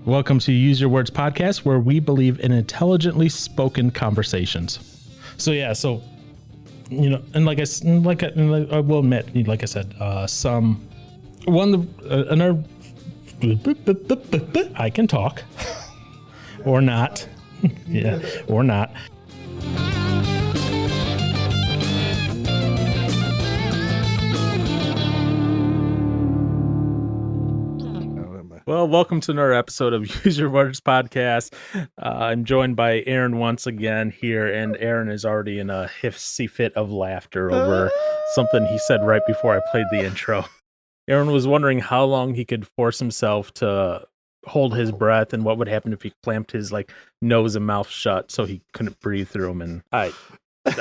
Welcome to Use Your Words podcast, where we believe in intelligently spoken conversations. So you know, and I will admit, like I said, I can talk, or not, yeah, or not. Well, welcome to another episode of Use Your Words podcast. I'm joined by Aaron once again here, and Aaron is already in a hissy fit of laughter over something he said right before I played the intro. Aaron was wondering how long he could force himself to hold his breath and what would happen if he clamped his nose and mouth shut so he couldn't breathe through them. And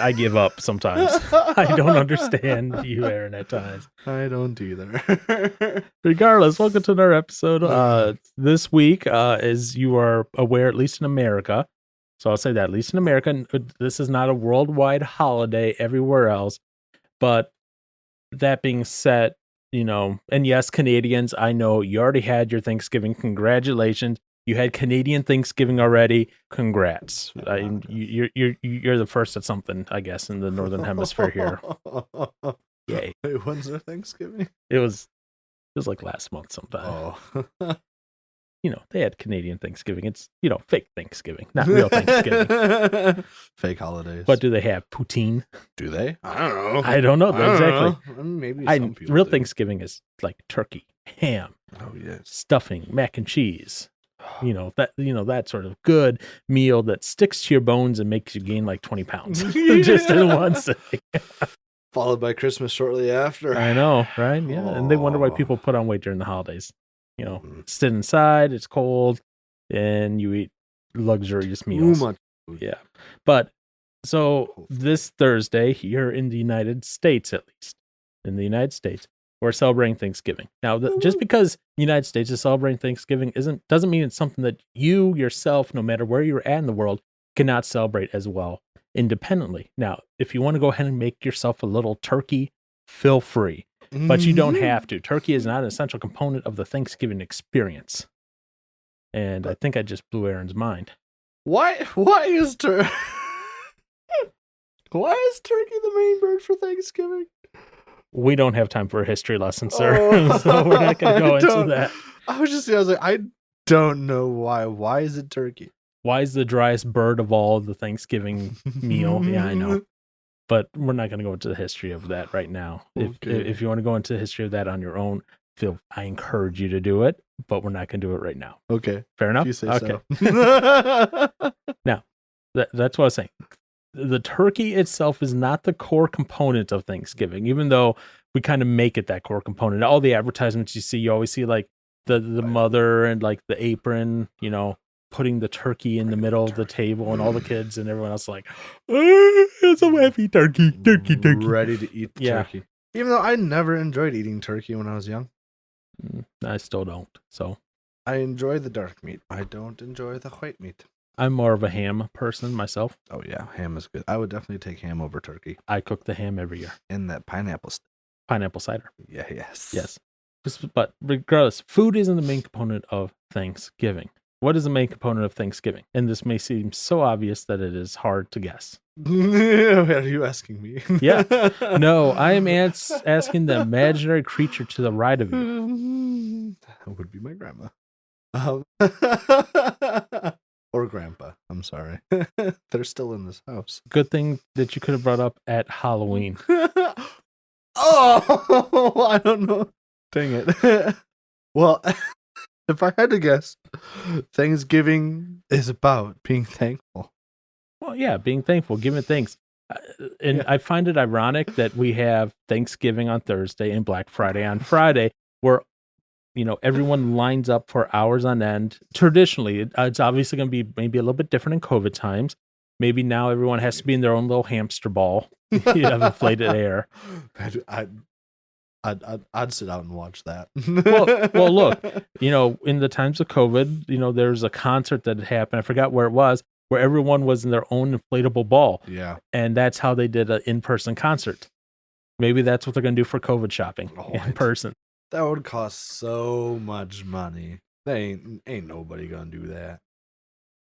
I give up sometimes. I don't understand you, Aaron, at times. I don't either. Regardless, welcome to another episode. This week, as you are aware, at least in America, so I'll say that, at least in America, this is not a worldwide holiday everywhere else. But that being said, and yes, Canadians, I know you already had your Thanksgiving. Congratulations. You had Canadian Thanksgiving already. Congrats. You're the first at something, I guess, in the Northern Hemisphere here. Yay. Wait, when's their Thanksgiving? It was like last month sometime. Oh. They had Canadian Thanksgiving. It's, fake Thanksgiving, not real Thanksgiving. Fake holidays. What do they have? Poutine? Do they? I don't know. I don't know exactly. Maybe some people real do. Thanksgiving is like turkey, ham, stuffing, mac and cheese. That sort of good meal that sticks to your bones and makes you gain like 20 pounds just in one sitting. Followed by Christmas shortly after. I know, right? Yeah. And they wonder why people put on weight during the holidays. Sit inside, it's cold, and you eat luxurious meals. Too much food. Yeah. But so this Thursday here in the United States, at least in the United States, we're celebrating Thanksgiving. Now, just because the United States is celebrating Thanksgiving doesn't mean it's something that you yourself, no matter where you're at in the world, cannot celebrate as well independently. Now, if you want to go ahead and make yourself a little turkey, feel free, but you don't have to. Turkey is not an essential component of the Thanksgiving experience. And I think I just blew Aaron's mind. Why is turkey the main bird for Thanksgiving? We don't have time for a history lesson, sir. So we're not going to go into that. I was like, I don't know why. Why is it turkey? Why is the driest bird of all the Thanksgiving meal? Yeah, I know. But we're not going to go into the history of that right now. Okay. If you want to go into the history of that on your own, I encourage you to do it, but we're not going to do it right now. Okay. Fair enough? You say okay. So. Now, that's what I was saying. The turkey itself is not the core component of Thanksgiving, even though we kind of make it that core component. All the advertisements you see, you always see like the mother and like the apron, putting the turkey in the middle of the table, and all the kids and everyone else like, it's a happy turkey. Ready to eat the turkey. Even though I never enjoyed eating turkey when I was young. I still don't. So I enjoy the dark meat. I don't enjoy the white meat. I'm more of a ham person myself. Oh yeah, ham is good. I would definitely take ham over turkey. I cook the ham every year. In that pineapple cider. Yeah, yes. Yes. But regardless, food isn't the main component of Thanksgiving. What is the main component of Thanksgiving? And this may seem so obvious that it is hard to guess. Are you asking me? Yeah. No, I am asking the imaginary creature to the right of you. That would be my grandma. Or grandpa. I'm sorry. They're still in this house. Good thing that you could have brought up at Halloween. Oh, I don't know. Dang it. Well, if I had to guess, Thanksgiving is about being thankful. Well, yeah, being thankful, giving thanks. And I find it ironic that we have Thanksgiving on Thursday and Black Friday on Friday, where everyone lines up for hours on end. Traditionally, it's obviously going to be maybe a little bit different in COVID times. Maybe now everyone has to be in their own little hamster ball. You have inflated air. I'd sit out and watch that. well, look, in the times of COVID, there was a concert that had happened. I forgot where it was, where everyone was in their own inflatable ball. Yeah. And that's how they did an in-person concert. Maybe that's what they're going to do for COVID shopping in person. That would cost so much money. They ain't nobody gonna do that.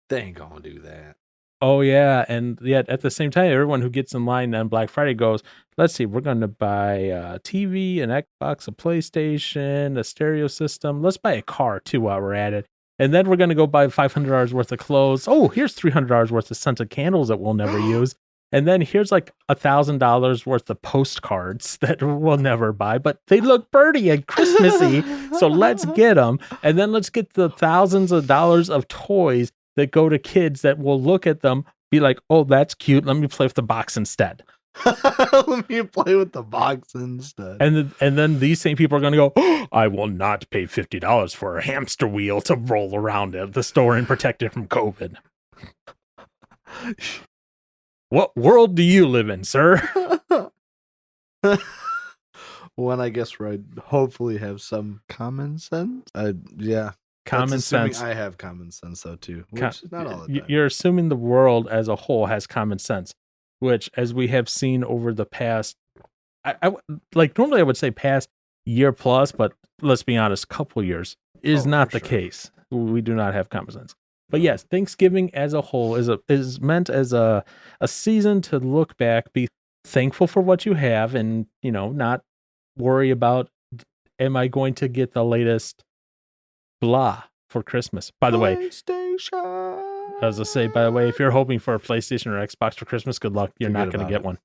They ain't gonna do that. Oh yeah, and yet at the same time, everyone who gets in line on Black Friday goes, "Let's see, we're going to buy a TV, an Xbox, a PlayStation, a stereo system. Let's buy a car too while we're at it, and then we're going to go buy $500 worth of clothes. Oh, here's $300 worth of scented candles that we'll never use, and then here's like $1,000 worth of postcards that we'll never buy, but they look pretty and Christmassy, so let's get them, and then let's get the thousands of dollars of toys." That go to kids that will look at them, be like, "Oh, that's cute. Let me play with the box instead." Let me play with the box instead. And then these same people are going to go, "Oh, I will not pay $50 for a hamster wheel to roll around at the store and protect it from COVID." What world do you live in, sir? One, I guess, where I'd hopefully have some common sense. Yeah. Common sense. I have common sense though too, which is not all the time. You're assuming the world as a whole has common sense, which, as we have seen over the past, normally I would say past year plus, but let's be honest, couple years is not the case. We do not have common sense. But yes, Thanksgiving as a whole is meant as a season to look back, be thankful for what you have, and not worry about, am I going to get the latest blah for Christmas. By the way, as I say, by the way, if you're hoping for a PlayStation or Xbox for Christmas, good luck. You're not going to get one.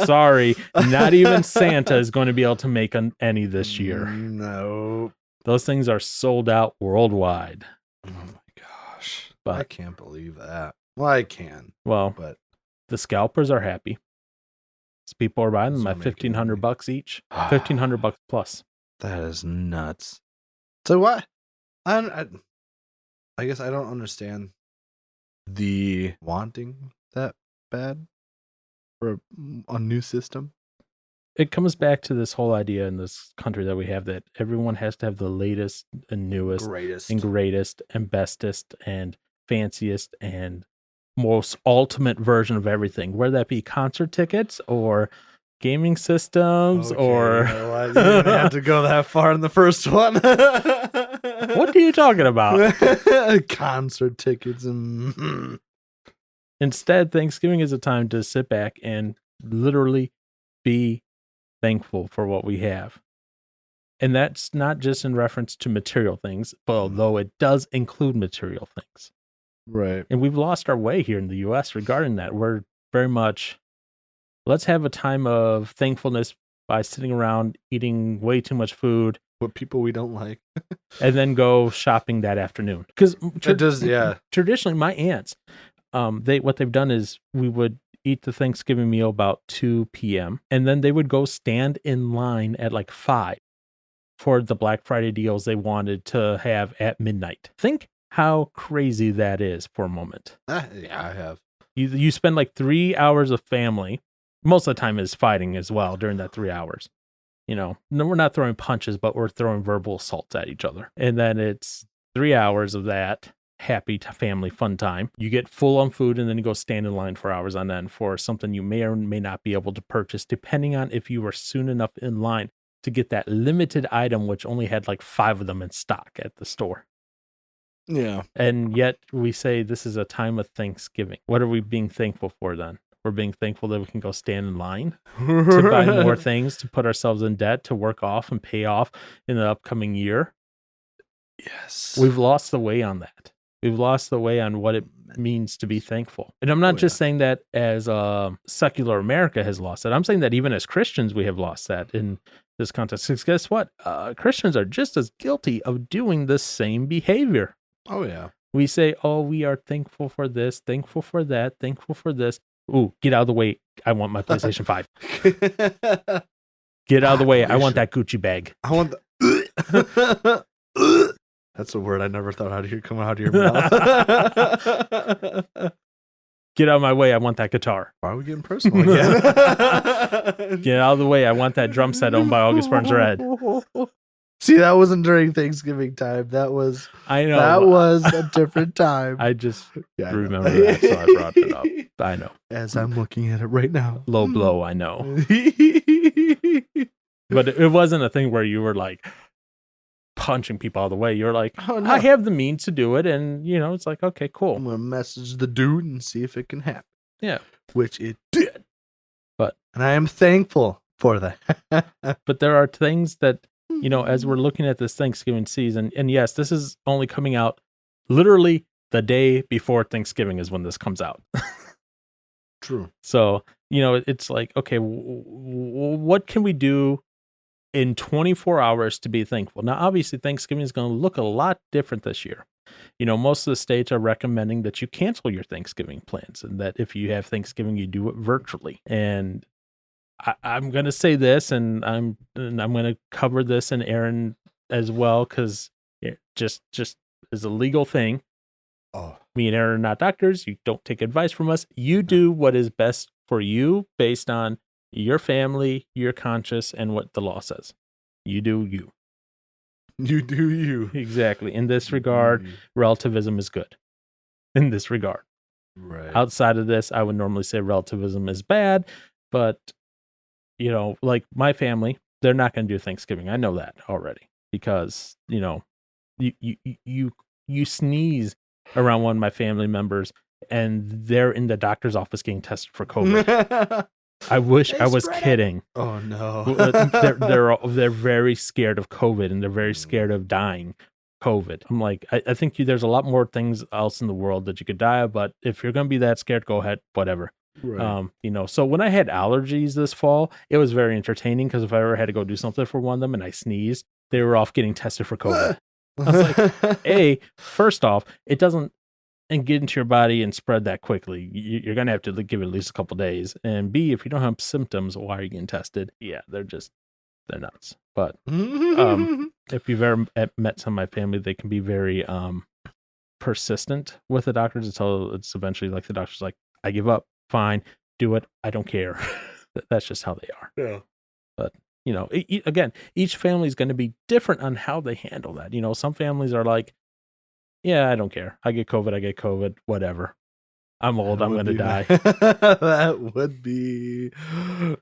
Sorry, not even Santa is going to be able to make any this year. No, those things are sold out worldwide. Oh my gosh, but I can't believe that. Well, I can. Well, but the scalpers are happy. People are buying them at $1,500 each, $1,500 plus. That is nuts. So what? I guess I don't understand the wanting that bad for a new system. It comes back to this whole idea in this country that we have that everyone has to have the latest and newest and greatest and bestest and fanciest and most ultimate version of everything, whether that be concert tickets or gaming systems or you know what? You didn't have to go that far in the first one. What are you talking about? Concert tickets and Instead, Thanksgiving is a time to sit back and literally be thankful for what we have. And that's not just in reference to material things, but although it does include material things. Right. And we've lost our way here in the US regarding that. We're very much, let's have a time of thankfulness by sitting around eating way too much food with people we don't like, and then go shopping that afternoon. Because traditionally, my aunts, what they've done is we would eat the Thanksgiving meal about 2 p.m. and then they would go stand in line at like 5 for the Black Friday deals they wanted to have at midnight. Think how crazy that is for a moment. Yeah, I have. You spend like 3 hours of family. Most of the time is fighting as well during that 3 hours. No, we're not throwing punches, but we're throwing verbal assaults at each other. And then it's 3 hours of that happy family fun time. You get full on food and then you go stand in line for hours on end for something you may or may not be able to purchase, depending on if you were soon enough in line to get that limited item, which only had like 5 of them in stock at the store. Yeah. And yet we say this is a time of Thanksgiving. What are we being thankful for then? We're being thankful that we can go stand in line to buy more things, to put ourselves in debt, to work off and pay off in the upcoming year. Yes. We've lost the way on that. We've lost the way on what it means to be thankful. And I'm not just saying that as secular America has lost it. I'm saying that even as Christians, we have lost that in this context. Because guess what? Christians are just as guilty of doing the same behavior. Oh, yeah. We say, oh, we are thankful for this, thankful for that, thankful for this. Ooh, get out of the way. I want my PlayStation 5. Get out of the way. I want that Gucci bag. I want the... That's a word I never thought I'd hear come out of your mouth. Get out of my way. I want that guitar. Why are we getting personal again? Get out of the way. I want that drum set owned by August Burns Red. See, that wasn't during Thanksgiving time. That was I know that was a different time. I just remember that, so I brought it up. I know. As I'm looking at it right now. Low blow, I know. But it wasn't a thing where you were like punching people out of the way. You're like, Oh, no. I have the means to do it. And, it's like, okay, cool. I'm going to message the dude and see if it can happen. Yeah. Which it did. But. And I am thankful for that. But there are things that, as we're looking at this Thanksgiving season, and yes, this is only coming out literally the day before Thanksgiving is when this comes out. True. So, it's like, okay, what can we do in 24 hours to be thankful? Now, obviously, Thanksgiving is going to look a lot different this year. Most of the states are recommending that you cancel your Thanksgiving plans, and that if you have Thanksgiving, you do it virtually. And I'm going to say this, and I'm going to cover this in Aaron as well, because it just is a legal thing. Oh. Me and Aaron are not doctors. You don't take advice from us. You do what is best for you based on your family, your conscience, and what the law says. You do you. You do you. Exactly. In this regard, relativism is good. In this regard. Right. Outside of this, I would normally say relativism is bad, but like my family, they're not going to do Thanksgiving. I know that already because, you sneeze around one of my family members and they're in the doctor's office getting tested for COVID. I wish I was kidding. Oh no. They're very scared of COVID and they're very scared of dying COVID. I'm like, I think there's a lot more things else in the world that you could die of, but if you're going to be that scared, go ahead, whatever. Right. So when I had allergies this fall, it was very entertaining because if I ever had to go do something for one of them and I sneezed, they were off getting tested for COVID. I was like, first off, it doesn't get into your body and spread that quickly. You're going to have to give it at least a couple days. And B, if you don't have symptoms, why are you getting tested? Yeah, they're nuts. But if you've ever met some of my family, they can be very persistent with the doctors until it's eventually like the doctor's like, I give up. Fine, do it. I don't care. That's just how they are. Yeah. But, again, each family is going to be different on how they handle that. Some families are like, yeah, I don't care. I get COVID, whatever. I'm old. I'm going to die. That would be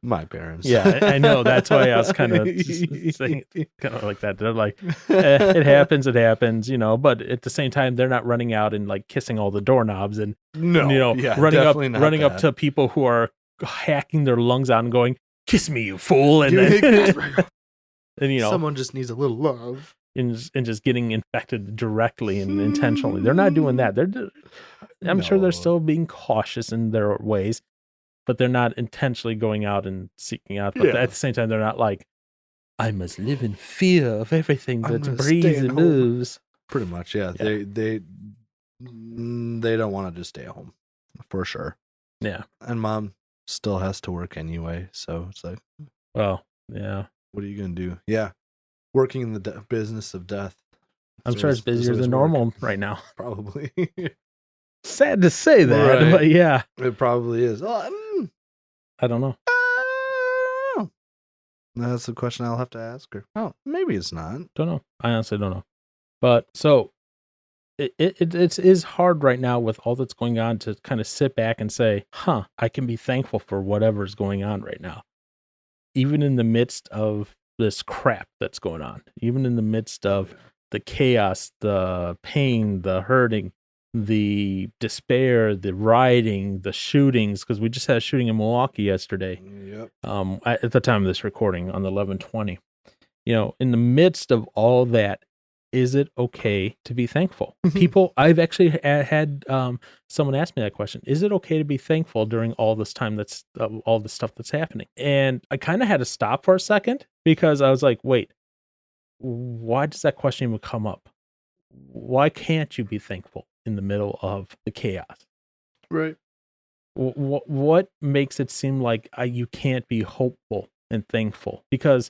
my parents. Yeah, I know. That's why I was kind of saying kind of like that. They're like, it happens, but at the same time, they're not running out and like kissing all the doorknobs and, running up to people who are hacking their lungs out and going, kiss me, you fool. And then, someone just needs a little love. And just getting infected directly and intentionally. They're not doing that. I'm sure they're still being cautious in their ways, but they're not intentionally going out and seeking out. But at the same time, they're not like, I must live in fear of everything that breathes and moves. Pretty much, yeah. They don't want to just stay at home, for sure. Yeah. And mom still has to work anyway, so it's like, well, yeah. What are you gonna do? Yeah. Working in the business of death. I'm sure it's busier than normal right now. Probably. Sad to say that, but yeah. It probably is. I don't know. That's the question I'll have to ask her. Oh, maybe it's not. Don't know. I honestly don't know. But so it is hard right now with all that's going on to kind of sit back and say, I can be thankful for whatever's going on right now. Even in the midst of this crap that's going on, even in the midst of the chaos, the pain, the hurting, the despair, the rioting, the shootings, because we just had a shooting in Milwaukee yesterday. Yep. At the time of this recording on the 11/20. In the midst of all that, is it okay to be thankful? People, I've actually had someone ask me that question. Is it okay to be thankful during all this time that's all the stuff that's happening? And I kind of had to stop for a second because I was like, wait, why does that question even come up? Why can't you be thankful in the middle of the chaos? Right. What makes it seem like you can't be hopeful and thankful? Because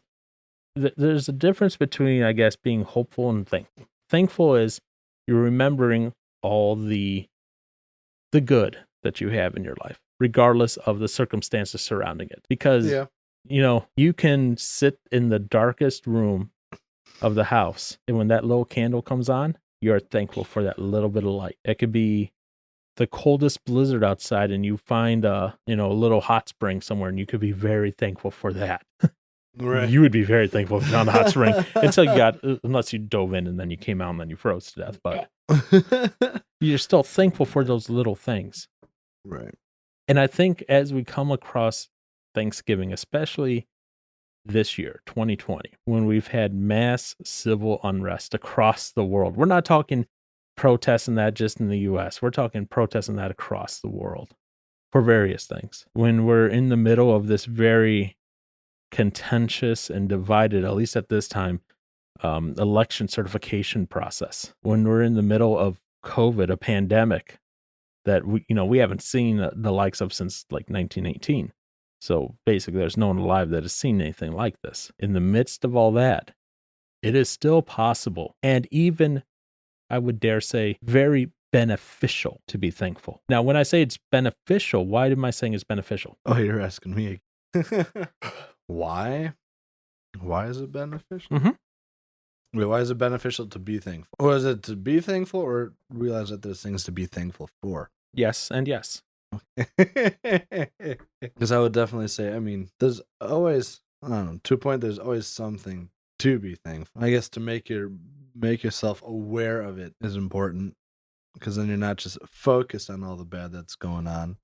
there's a difference between, I guess, being hopeful and thankful. Thankful is you're remembering all the good that you have in your life, regardless of the circumstances surrounding it. Because, you can sit in the darkest room of the house, and when that little candle comes on, you're thankful for that little bit of light. It could be the coldest blizzard outside, and you find a little hot spring somewhere, and you could be very thankful for that. Right. You would be very thankful if you found a hot spring until you got, unless you dove in and then you came out and then you froze to death. But you're still thankful for those little things. Right. And I think as we come across Thanksgiving, especially this year, 2020, when we've had mass civil unrest across the world, we're not talking protesting that just in the US, we're talking protesting that across the world for various things. When we're in the middle of this very contentious and divided, at least at this time, election certification process, when we're in the middle of COVID, a pandemic that we haven't seen the likes of since like 1918. So basically, there's no one alive that has seen anything like this. In the midst of all that, it is still possible, and even, I would dare say, very beneficial to be thankful. Now, when I say it's beneficial, why am I saying it's beneficial? Oh, you're asking me. Why? Why is it beneficial? Mhm. Wait, why is it beneficial to be thankful? Or is it to be thankful or realize that there's things to be thankful for? Yes, and yes. Because I would definitely say, I mean, there's always, I don't know, to a point, there's always something to be thankful. I guess to make yourself aware of it is important, because then you're not just focused on all the bad that's going on.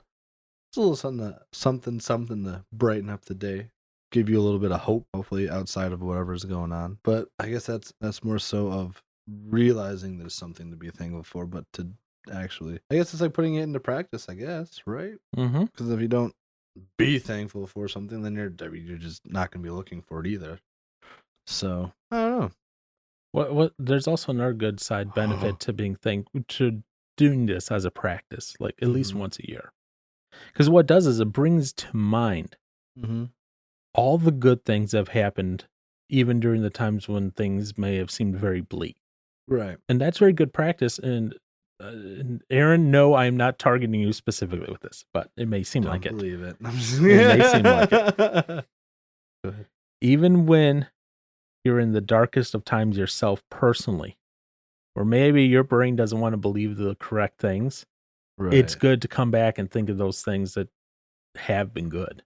It's a little something to brighten up the day, give you a little bit of hope, hopefully outside of whatever's going on. But I guess that's more so of realizing there's something to be thankful for, but to actually, I guess it's like putting it into practice, I guess, right? Mm-hmm. Because if you don't be thankful for something, then you're just not going to be looking for it either. So I don't know. What? There's also another good side benefit to being to doing this as a practice, like at least Mhm. once a year. Because what it does is it brings to mind Mm-hmm. all the good things that have happened, even during the times when things may have seemed very bleak. Right. And that's very good practice. And Aaron, no, I'm not targeting you specifically with this, but it may seem Don't like it. believe it. It may seem like it. Go ahead. Even when you're in the darkest of times yourself personally, or maybe your brain doesn't want to believe the correct things, Right. it's good to come back and think of those things that have been good.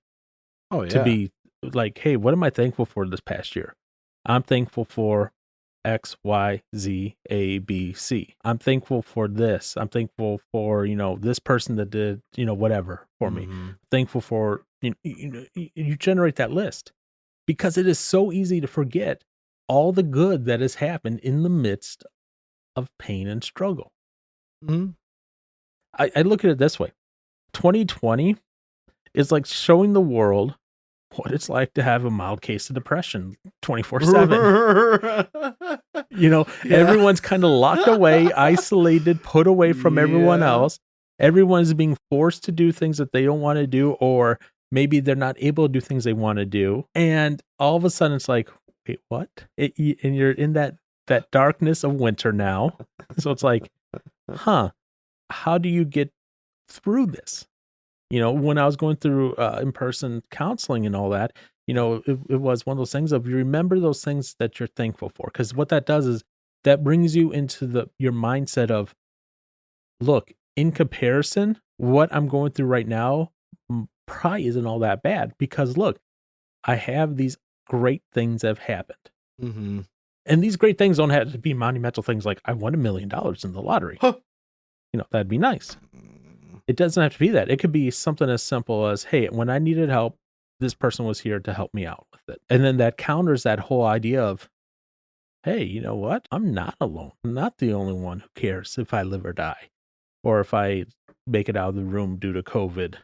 Oh yeah. To be like, hey, what am I thankful for this past year? I'm thankful for X, Y, Z, A, B, C. I'm thankful for this. I'm thankful for, this person that did, whatever for me. Mhm. Thankful for, you generate that list, because it is so easy to forget all the good that has happened in the midst of pain and struggle. Mhm. I look at it this way. 2020 is like showing the world what it's like to have a mild case of depression 24/7. Yeah. Everyone's kind of locked away, isolated, put away from everyone Yeah. else. Everyone's being forced to do things that they don't want to do, or maybe they're not able to do things they want to do. And all of a sudden it's like, wait, what? And you're in that darkness of winter now. So it's like, how do you get through this? When I was going through in-person counseling and all that, it was one of those things of, you remember those things that you're thankful for. Because what that does is that brings you into your mindset of, look, in comparison, what I'm going through right now probably isn't all that bad, because look, I have these great things that have happened. Mm-hmm. And these great things don't have to be monumental things like I won $1 million in the lottery. Huh. That'd be nice. It doesn't have to be that. It could be something as simple as, hey, when I needed help, this person was here to help me out with it. And then that counters that whole idea of, hey, you know what? I'm not alone. I'm not the only one who cares if I live or die, or if I make it out of the room due to COVID.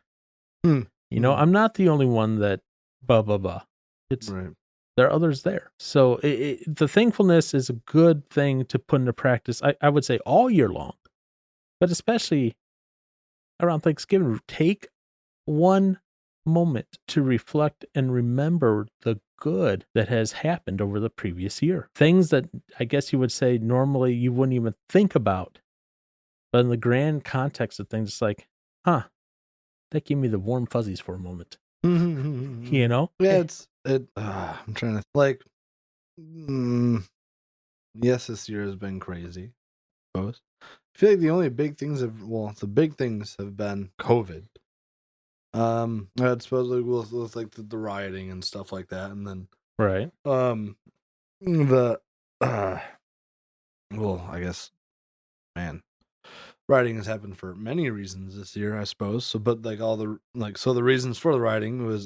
I'm not the only one that blah, blah, blah. It's Right. There are others there. So the thankfulness is a good thing to put into practice, I would say, all year long, but especially around Thanksgiving. Take one moment to reflect and remember the good that has happened over the previous year. Things that I guess you would say normally you wouldn't even think about. But in the grand context of things, it's like, that gave me the warm fuzzies for a moment. Yeah, I'm trying to yes, this year has been crazy. I suppose. I feel like the only big things the big things have been COVID. I suppose with like the rioting and stuff like that, and then Right. The well, I guess, man, rioting has happened for many reasons this year, I suppose. So, but like so the reasons for the rioting was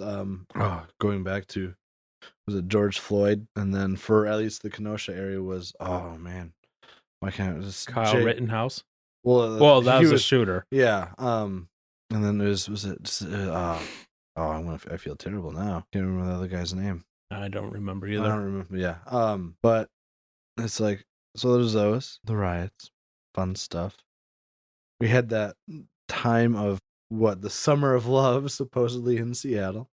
going back to, was it George Floyd, and then for at least the Kenosha area was, oh man, why can't it just Kyle Rittenhouse. Well, Well, that he was a was, shooter. yeah. And then was it I feel terrible now. Can't remember the other guy's name. I don't remember I either. don't remember. Yeah. But it's like, so there's those, the riots, fun stuff. We had that time of the summer of love, supposedly in Seattle.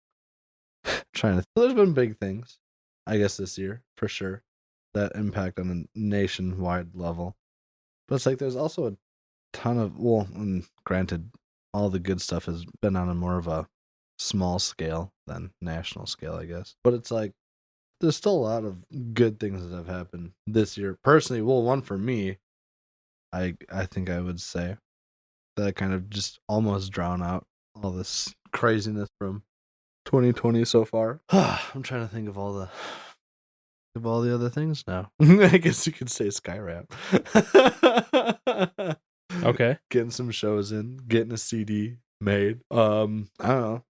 Trying to, there's been big things, I guess, this year for sure, that impact on a nationwide level. But it's like there's also a ton of, well, and granted, all the good stuff has been on a more of a small scale than national scale, I guess. But it's like there's still a lot of good things that have happened this year. Personally, well, one for me, I think I would say that kind of just almost drown out all this craziness from 2020 so far. I'm trying to think of all the other things now. I guess you could say Skyrap. Okay. Getting some shows in, getting a CD made. I don't know.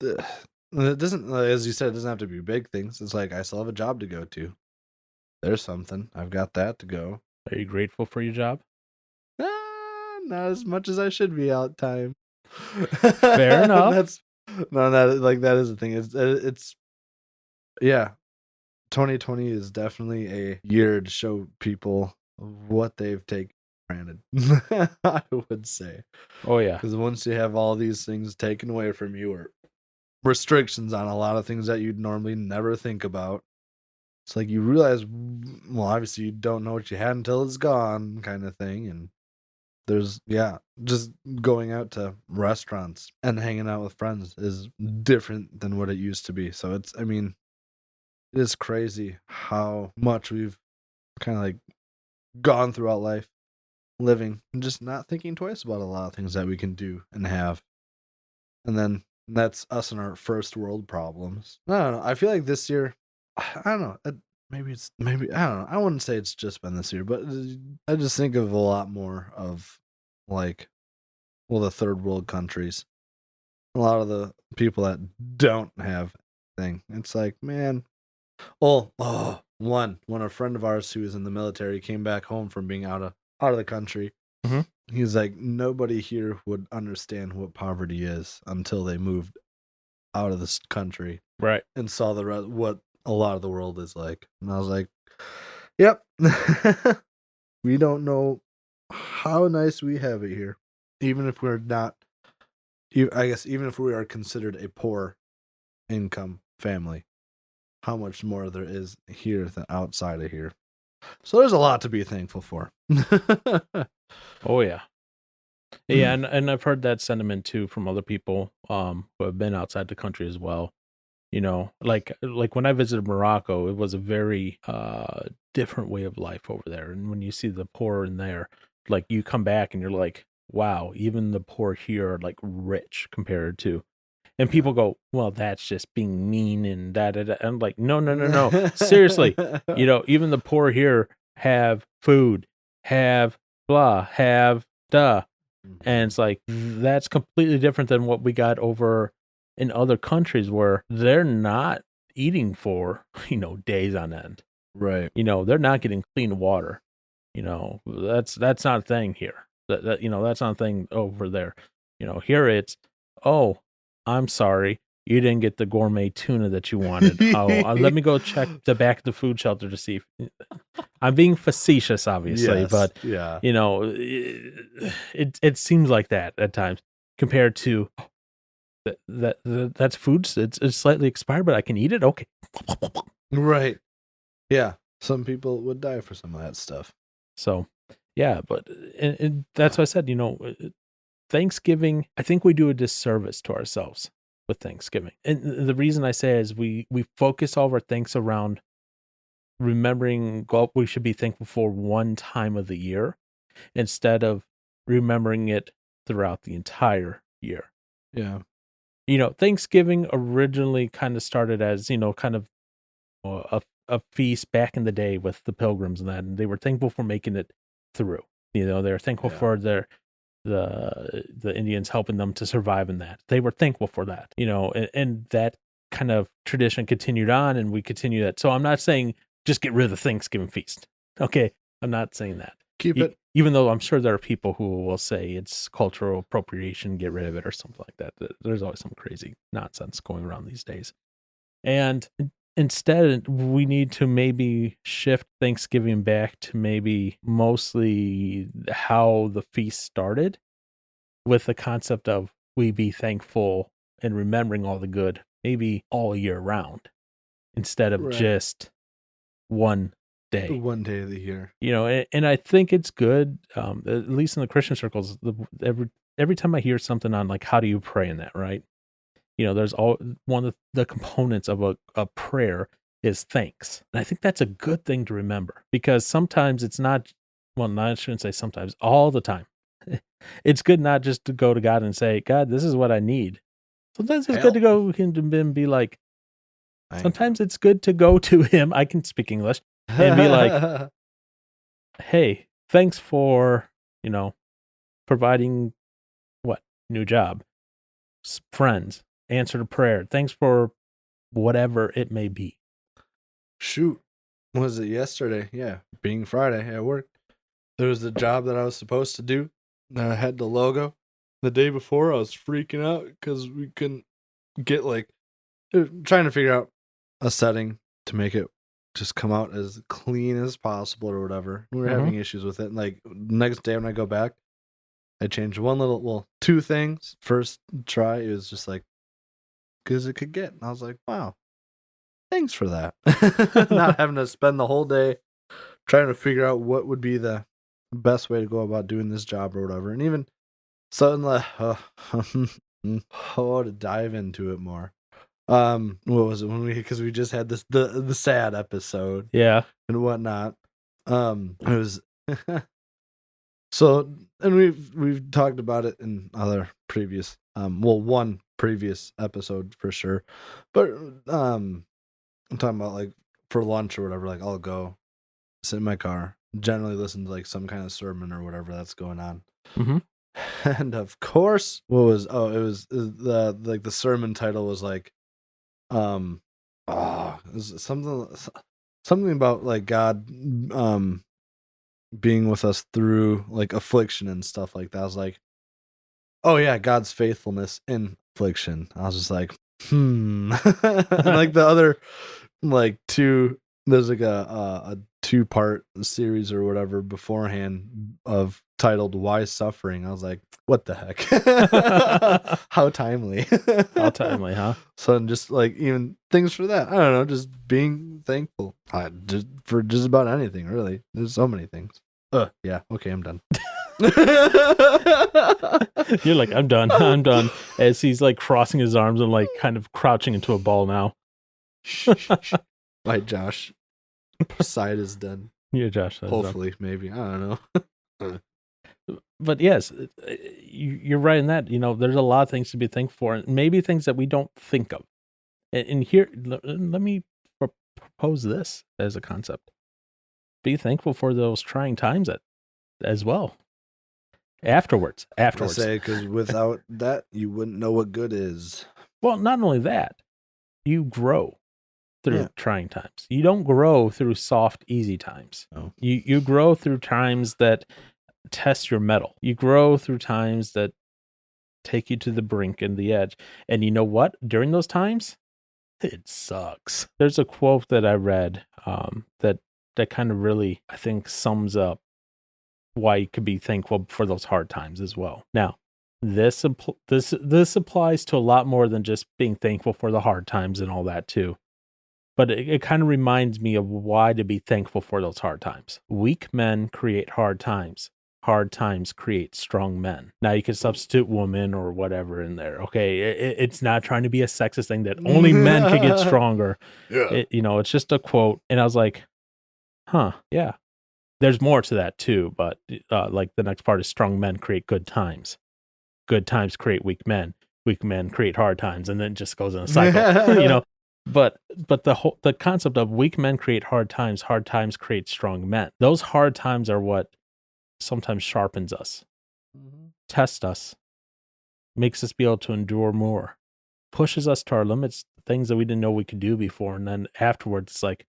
It doesn't, as you said, it doesn't have to be big things. It's like I still have a job to go to. There's something. I've got that to go. Are you grateful for your job? Not as much as I should be out time. Fair enough. That is the thing. It's yeah. 2020 is definitely a year to show people what they've taken for granted. I would say. Oh yeah. Because once you have all these things taken away from you, or restrictions on a lot of things that you'd normally never think about, it's like you realize, well, obviously you don't know what you had until it's gone, kind of thing. And there's, just going out to restaurants and hanging out with friends is different than what it used to be. So it is crazy how much we've kind of like gone throughout life living and just not thinking twice about a lot of things that we can do and have. And then that's us and our first world problems. I don't know. I feel like this year, I don't know. Maybe I don't know. I wouldn't say it's just been this year, but I just think of a lot more of like, well, the third world countries. A lot of the people that don't have thing. It's like, man, when a friend of ours who was in the military came back home from being out of the country, he's like, nobody here would understand what poverty is until they moved out of this country, right, and saw what a lot of the world is like. And I was like, yep, we don't know how nice we have it here, even if we're not. I guess even if we are considered a poor income family, how much more there is here than outside of here. So there's a lot to be thankful for. Oh yeah. Yeah, and I've heard that sentiment too from other people who have been outside the country as well. You know, like when I visited Morocco, it was a very different way of life over there. And when you see the poor in there, like you come back and you're like, wow, even the poor here are like rich compared to. And people go, well, that's just being mean and that. I'm like, no. Seriously, you know, even the poor here have food, have blah, have duh. And it's like, that's completely different than what we got over in other countries where they're not eating for, days on end. Right. They're not getting clean water. That's not a thing here. That's not a thing over there. Here it's, oh, I'm sorry, you didn't get the gourmet tuna that you wanted. Let me go check the back of the food shelter to see if I'm being facetious, obviously, Yes, but yeah. It seems like that at times compared to that's food. It's slightly expired, but I can eat it. Okay, Right. Yeah. Some people would die for some of that stuff. So, yeah, but and that's why I said, Thanksgiving. I think we do a disservice to ourselves with Thanksgiving, and the reason I say is we focus all of our thanks around remembering what we should be thankful for one time of the year instead of remembering it throughout the entire year. Yeah. Thanksgiving originally kind of started as, kind of a feast back in the day with the pilgrims and that, and they were thankful for making it through. They were thankful for the Indians helping them to survive in that. They were thankful for that, and that kind of tradition continued on, and we continue that. So I'm not saying just get rid of the Thanksgiving feast. Okay, I'm not saying that. Keep it. Even though I'm sure there are people who will say it's cultural appropriation, get rid of it or something like that. There's always some crazy nonsense going around these days. And instead, we need to maybe shift Thanksgiving back to maybe mostly how the feast started, with the concept of we be thankful and remembering all the good, maybe all year round, instead of just one day. One day of the year. And I think it's good, at least in the Christian circles, every time I hear something on like, how do you pray in that, right? There's one of the components of a prayer is thanks. And I think that's a good thing to remember, because sometimes it's not, I shouldn't say sometimes, all the time. It's good not just to go to God and say, God, this is what I need. Sometimes it's good to go and be like, sometimes it's good to go to him. I can speak English and be like, hey, thanks for, providing new job, friends, answer to prayer. Thanks for whatever it may be. Shoot. Was it yesterday? Yeah. Being Friday at work. There was a job that I was supposed to do. I had the logo. The day before, I was freaking out because we couldn't get trying to figure out a setting to make it just come out as clean as possible or whatever. We were having issues with it. And next day when I go back, I changed two things. First try, it was just good as it could get. And I was like, wow, thanks for that. Not having to spend the whole day trying to figure out what would be the best way to go about doing this job or whatever. And even suddenly, to dive into it more. What was it because we just had the sad episode, yeah, and whatnot. It was so, and we've talked about it in other previous, one previous episode for sure, but I'm talking about for lunch or whatever. I'll go sit in my car, generally listen to some kind of sermon or whatever that's going on. And of course, it was the sermon title was it was something about God being with us through affliction and stuff like that. I was like, oh yeah, God's faithfulness in affliction. I was just like, and the other two, there's a 2-part series or whatever beforehand of titled Why Suffering. I was like, what the heck? How timely. How timely, huh? So just even things for that. I don't know, just being thankful for just about anything, really. There's so many things. Yeah, okay, I'm done. You're like, I'm done. As he's crossing his arms and kind of crouching into a ball now. Right, Josh. Side is done. Yeah, Josh. Hopefully, maybe. I don't know. But yes, you're right in that. There's a lot of things to be thankful for, and maybe things that we don't think of. And here, let me propose this as a concept. Be thankful for those trying times as well. Afterwards. I say, because without that, you wouldn't know what good is. Well, not only that, you grow through trying times. You don't grow through soft, easy times. No. You grow through times that test your mettle. You grow through times that take you to the brink and the edge. And you know what? During those times, it sucks. There's a quote that I read that kind of really, I think, sums up why you could be thankful for those hard times as well. Now, this applies to a lot more than just being thankful for the hard times and all that too. But it kind of reminds me of why to be thankful for those hard times. Weak men create hard times. Hard times create strong men. Now you can substitute woman or whatever in there. Okay, it's not trying to be a sexist thing that only men can get stronger. Yeah. It's just a quote. And I was like, huh, yeah. There's more to that too, but the next part is strong men create good times. Good times create weak men. Weak men create hard times, and then it just goes in a cycle. But the concept of weak men create hard times create strong men. Those hard times are what sometimes sharpens us, tests us, makes us be able to endure more, pushes us to our limits, things that we didn't know we could do before. And then afterwards, it's like,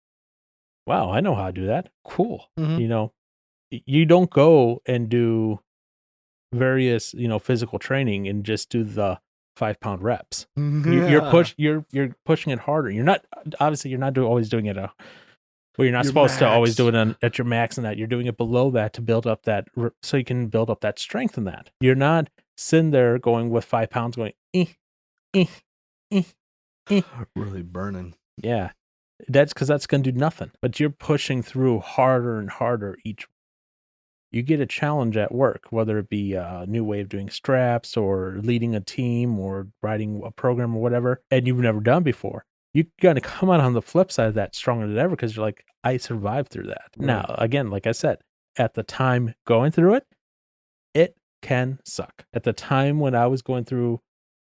wow, I know how to do that. Cool. Mhm. You know, you don't go and do various, physical training and just do the 5-pound reps. You're pushing it harder. You're not, obviously you're not always doing it well, you're not Your supposed to always do max. it at your max and that. You're doing it below that to build up that, so you can build up that strength in that. You're not sitting there going with 5 pounds going, eh, eh, eh, eh. Really burning. Yeah. That's because that's going to do nothing. But you're pushing through harder and harder each. You get a challenge at work, whether it be a new way of doing straps or leading a team or writing a program or whatever, and you've never done before. You're going to come out on the flip side of that stronger than ever because you're like, I survived through that. Right. Now, again, like I said, at the time going through it, it can suck. At the time when I was going through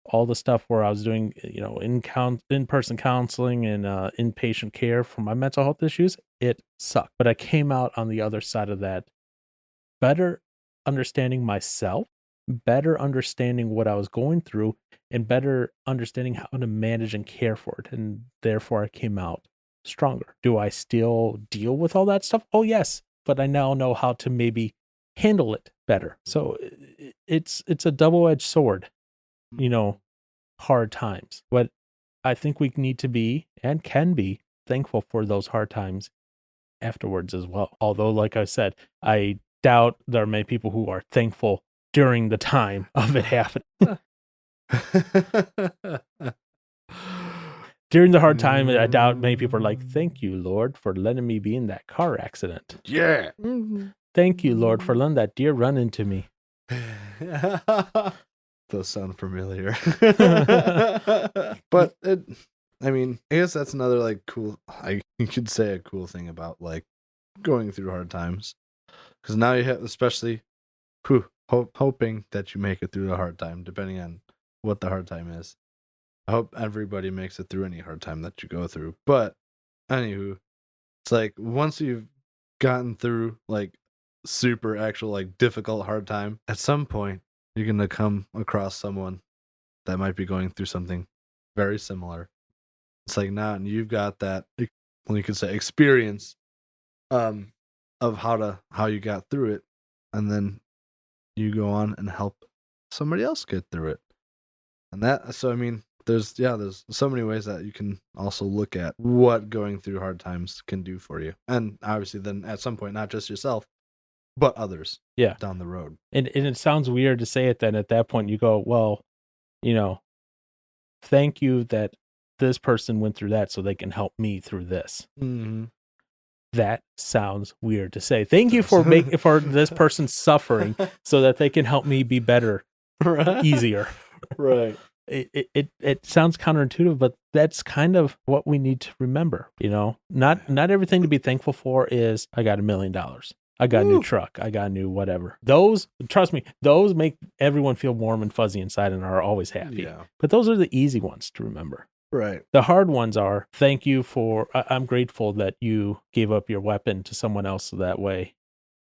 all the stuff where I was doing, in-person counseling and inpatient care for my mental health issues, it sucked. But I came out on the other side of that better understanding myself, better understanding what I was going through, and better understanding how to manage and care for it. And therefore I came out stronger. Do I still deal with all that stuff? Oh, yes. But I now know how to maybe handle it better. So it's a double-edged sword, hard times. But I think we need to be and can be thankful for those hard times afterwards as well. Although, like I said, I doubt there are many people who are thankful during the time of it happening. During the hard time, I doubt many people are like, thank you, Lord, for letting me be in that car accident. Yeah. Thank you, Lord, for letting that deer run into me. Those sound familiar. But I guess that's another like cool, you could say a cool thing about like going through hard times. Because now you have, especially hoping that you make it through the hard time, depending on what the hard time is. I hope everybody makes it through any hard time that you go through. But anywho, it's like once you've gotten through like super actual like difficult hard time, at some point you're gonna come across someone that might be going through something very similar. It's like now you've got that, well, you could say experience of how you got through it, and then you go on and help somebody else get through it. And that, so I mean, there's so many ways that you can also look at what going through hard times can do for you. And obviously then at some point, not just yourself, but others down the road. And it sounds weird to say it then. At that point you go, well, thank you that this person went through that so they can help me through this. Mm-hmm. That sounds weird to say. Thank you for this person suffering so that they can help me be better, easier. Right. It sounds counterintuitive, but that's kind of what we need to remember. Not everything to be thankful for is I got $1 million. I got a new truck. I got a new whatever. Those, trust me, those make everyone feel warm and fuzzy inside and are always happy. Yeah. But those are the easy ones to remember. Right. The hard ones are, thank you for, I'm grateful that you gave up your weapon to someone else so that way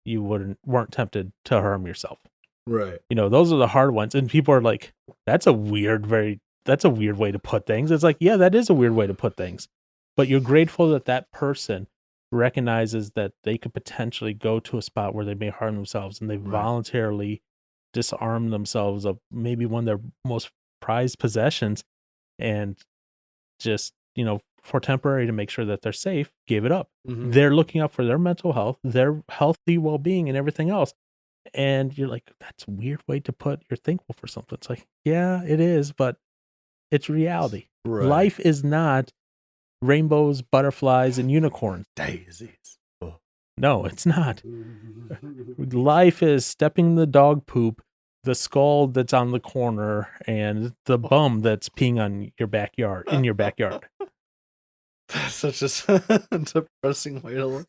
you weren't tempted to harm yourself. Right. Those are the hard ones. And people are like, that's a weird way to put things. It's like, yeah, that is a weird way to put things. But you're grateful that person recognizes that they could potentially go to a spot where they may harm themselves and they voluntarily disarm themselves of maybe one of their most prized possessions and just, for temporary to make sure that they're safe, gave it up. Mm-hmm. They're looking out for their mental health, their healthy well-being and everything else. And you're like, that's a weird way to put you're thankful for something. It's like, yeah, it is, but it's reality. Right. Life is not rainbows, butterflies, and unicorns. Daisies. Oh. No, it's not. Life is stepping in the dog poop, the skull that's on the corner, and the bum that's peeing on your backyard, in your backyard. That's such a depressing way to look.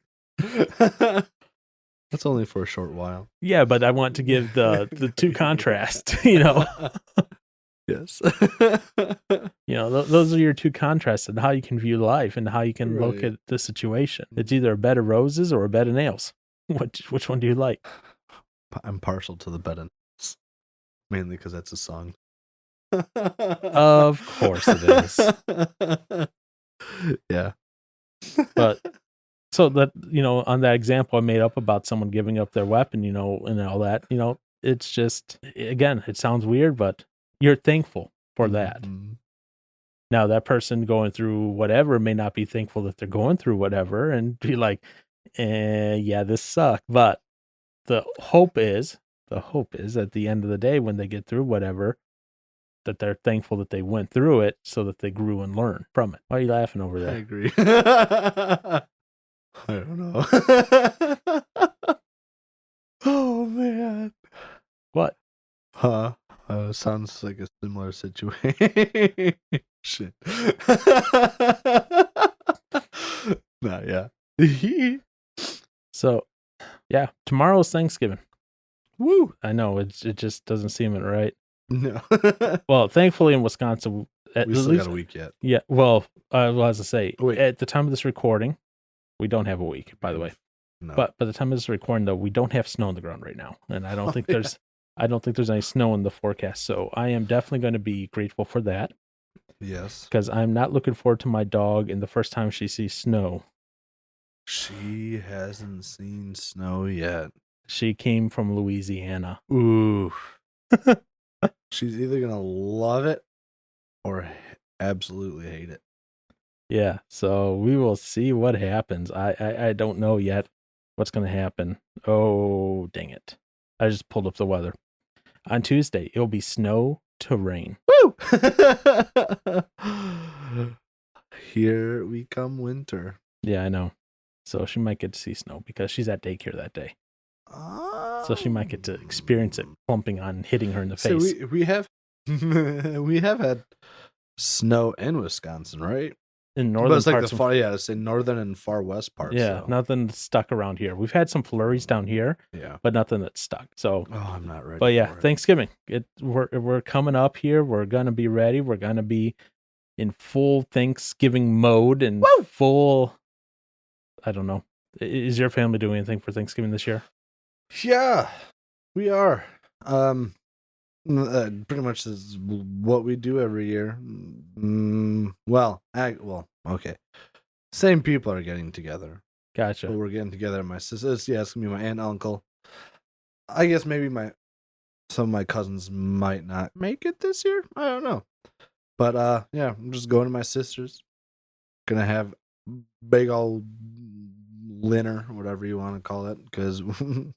That's only for a short while. Yeah, but I want to give the two contrasts, Yes. You know, those are your two contrasts and how you can view life and how you can look Right. at the situation. It's either a bed of roses or a bed of nails. Which one do you like? I'm partial to the bed of nails, mainly because that's a song. Of course it is. Yeah. But so that, you know, on that example I made up about someone giving up their weapon, you know, and all that, you know, it's just, again, it sounds weird, but you're thankful for that. Mhm. Now, that person going through whatever may not be thankful that they're going through whatever and be like, yeah, this sucked. But the hope is at the end of the day, when they get through whatever, that they're thankful that they went through it so that they grew and learned from it. Why are you laughing over I there? agree. I don't know. Oh man. What? Huh? Sounds like a similar situation. Nah, yeah. So, yeah, tomorrow's Thanksgiving. Woo! I know it just doesn't seem it right. No. Well, thankfully in Wisconsin, at We still least, got a week yet. yeah. Well, as I say, Wait. at the time of this recording, we don't have a week, by the way. No. But by the time of this recording, though, we don't have snow on the ground right now, and I don't think yeah. there's any snow in the forecast. So I am definitely going to be grateful for that. Yes. Because I'm not looking forward to my dog and the first time she sees snow. She hasn't seen snow yet. She came from Louisiana. Ooh. She's either gonna love it or absolutely hate it. Yeah, so we will see what happens. I don't know yet what's going to happen. Oh, dang it. I just pulled up the weather. On Tuesday, it'll be snow to rain. Woo! Here we come winter. Yeah, I know. So she might get to see snow because she's at daycare that day. So she might get to experience it plumping on and hitting her in the So face. we have we have had snow in Wisconsin, right? In But northern it's like parts the of, far, yeah, it's in northern and far west parts. yeah, So. nothing stuck around here. We've had some flurries down here, Yeah. but nothing that's stuck. So, Oh, I'm not ready. but yeah, for it. Thanksgiving. We're coming up here. We're gonna be ready. We're gonna be in full Thanksgiving mode and full. I don't know. Is your family doing anything for Thanksgiving this year? Yeah, we are. Pretty much this is what we do every year. Well, okay. Same people are getting together. Gotcha. But we're getting together at my sister's. Yeah, it's gonna be my aunt and uncle. I guess maybe some of my cousins might not make it this year. I don't know. But yeah, I'm just going to my sister's. Gonna have big old dinner, whatever you want to call it, because I'm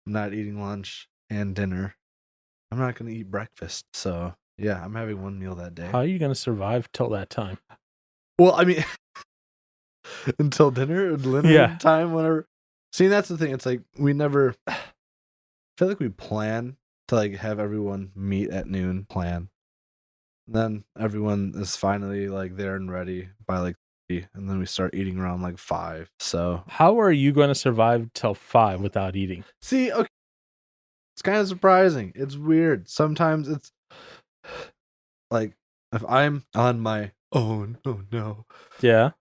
not eating lunch and dinner. I'm not gonna eat breakfast, so yeah, I'm having one meal that day. How are you gonna survive till that time? Well, I mean, until dinner Yeah. time, whenever. See, that's the thing. It's like we never. I feel like we plan to like have everyone meet at noon. Plan. And then everyone is finally like there and ready by like 3, and then we start eating around like 5. So How are you going to survive till 5 without eating? see, okay, it's kind of surprising. It's weird. Sometimes it's like if I'm on my own. Oh no. Yeah.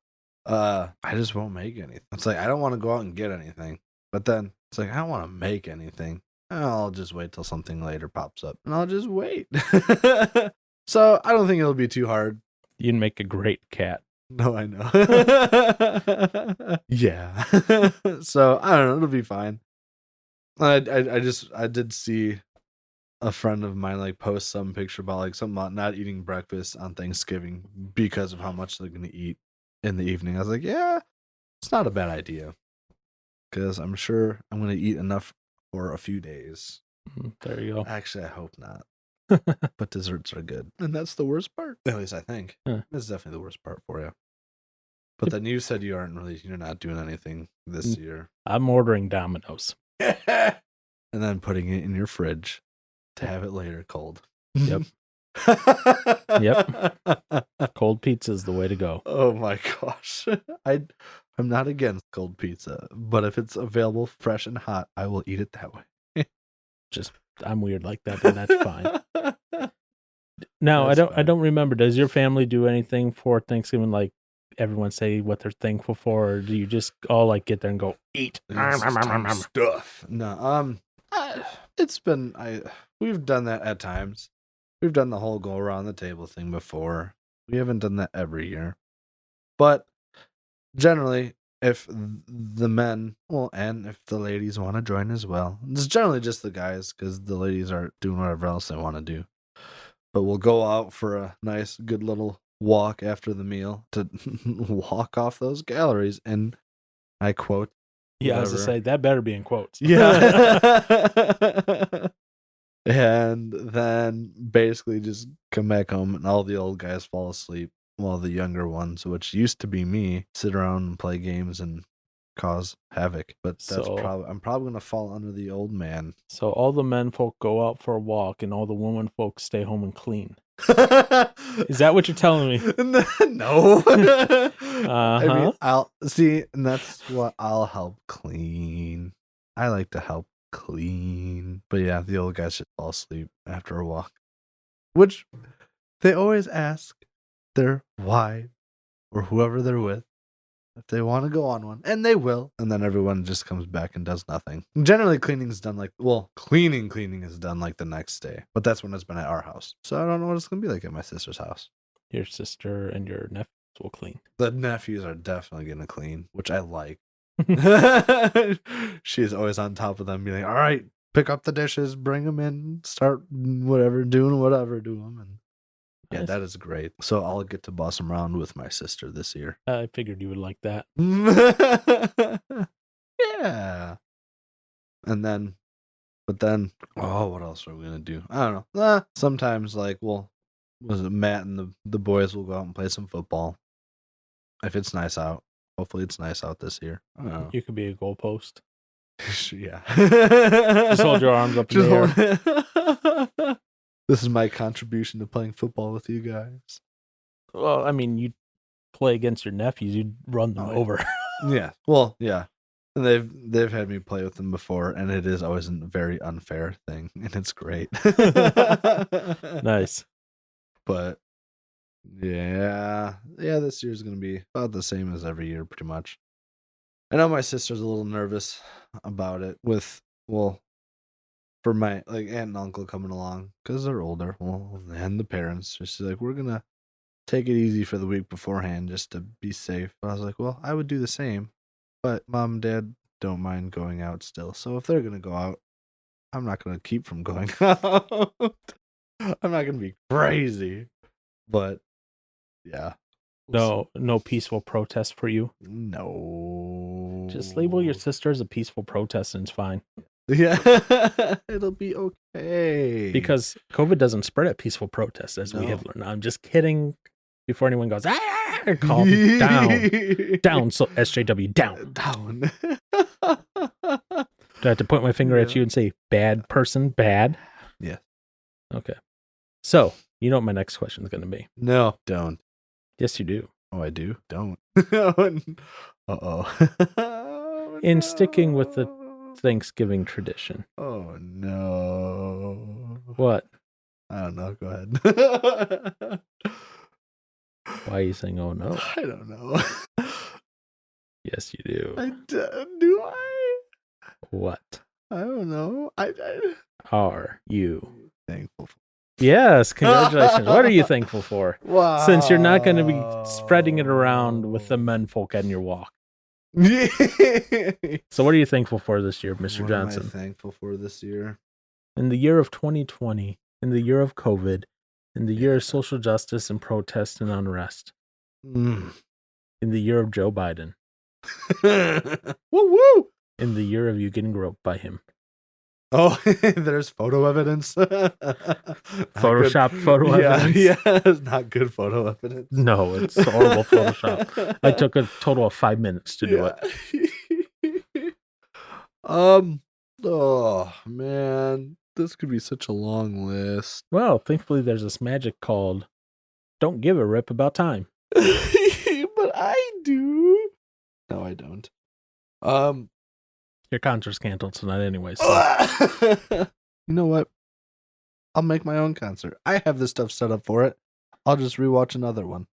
I just won't make anything. It's like I don't want to go out and get anything, but then it's like I don't want to make anything. I'll just wait till something later pops up, and I'll just wait. So I don't think it'll be too hard. You'd make a great cat. No, I know. Yeah. So I don't know. It'll be fine. I did see a friend of mine like post some picture about like something about not eating breakfast on Thanksgiving because of how much they're gonna eat in the evening. I was like, yeah, it's not a bad idea because I'm sure I'm gonna eat enough for a few days. There you go. Actually, I hope not. But desserts are good, and that's the worst part. At least I think. Huh. That's definitely the worst part for you. But then you said you're not doing anything this year. I'm ordering Domino's. And then putting it in your fridge to have it later cold. Yep. Yep. Cold pizza is the way to go. Oh my gosh. I'm not against cold pizza, but if it's available fresh and hot, I will eat it that way. Just I'm weird like that, and that's fine. Now, That's I fine. don't remember. Does your family do anything for Thanksgiving? Like everyone say what they're thankful for, or do you just all like get there and go eat? It's just time stuff. No, it's been we've done that at times. We've done the whole go around the table thing before. We haven't done that every year, but generally, if the men, well, and if the ladies want to join as well, it's generally just the guys because the ladies are doing whatever else they want to do. But we'll go out for a nice, good little walk after the meal to walk off those calories. And I quote, Yeah, I was to whatever. say that better be in quotes. Yeah. And then basically just come back home and all the old guys fall asleep while the younger ones, which used to be me, sit around and play games and cause havoc. But that's I'm probably gonna fall under the old man. So all the men folk go out for a walk and all the women folks stay home and clean. Is that what you're telling me? No. I mean, Uh-huh. I'll see, and that's what I'll help clean. I like to help clean. But yeah, the old guys should fall asleep after a walk. Which they always ask their wife or whoever they're with if they want to go on one, and they will. And then everyone just comes back and does nothing. Generally, cleaning is done cleaning is done like the next day. But that's when it's been at our house. So I don't know what it's gonna be like at my sister's house. Your sister and your nephews will clean. The nephews are definitely gonna clean, which I like. She's always on top of them, being like, "All right, pick up the dishes, bring them in, start doing whatever to them." And yeah, Nice. that is great. So I'll get to boss them around with my sister this year. I figured you would like that. Yeah. And then, what else are we gonna do? I don't know. Sometimes, like, Matt and the boys will go out and play some football if it's nice out. Hopefully, it's nice out this year. I don't know. You could be a goalpost. Yeah. Just hold your arms up in the air. This is my contribution to playing football with you guys. Well, I mean, you play against your nephews, you'd run them over. Yeah. Well, yeah. And they've had me play with them before, and it is always a very unfair thing, and it's great. Nice. But yeah, this year's gonna be about the same as every year, pretty much. I know my sister's a little nervous about it for my aunt and uncle coming along because they're older, and the parents. She's like, we're gonna take it easy for the week beforehand just to be safe. But I was like, well, I would do the same, but mom and dad don't mind going out still. So if they're gonna go out, I'm not gonna keep from going out. I'm not gonna be crazy, but yeah. No peaceful protest for you. No. Just label your sister as a peaceful protest and it's fine. Yeah. It'll be okay. Because COVID doesn't spread at peaceful protests, as we have learned. I'm just kidding. Before anyone goes, calm down. Down, so SJW, down. Down. Do I have to point my finger at you and say, bad person, bad? Yeah. Okay. So, you know what my next question is going to be. No, don't. Yes, you do. Oh, I do? Don't. Uh-oh. In sticking with the Thanksgiving tradition. Oh, no. What? I don't know. Go ahead. Why are you saying, oh, no? I don't know. Yes, you do. Do I? What? I don't know. I are you thankful for? Yes, congratulations. What are you thankful for? Wow. Since you're not going to be spreading it around with the men folk on your walk. So what are you thankful for this year, Mr. Johnson? What am I thankful for this year? In the year of 2020, in the year of COVID, in the year of social justice and protest and unrest, in the year of Joe Biden, woo! In the year of you getting groped by him. Oh, there's photo evidence. Photoshop photo evidence. Yeah, it's not good photo evidence. No, it's horrible Photoshop. I took a total of 5 minutes to do it. Oh man, this could be such a long list. Well, thankfully there's this magic called "Don't give a rip about time." But I do. No, I don't. Your concert's canceled tonight anyway. So. You know what? I'll make my own concert. I have the stuff set up for it. I'll just rewatch another one.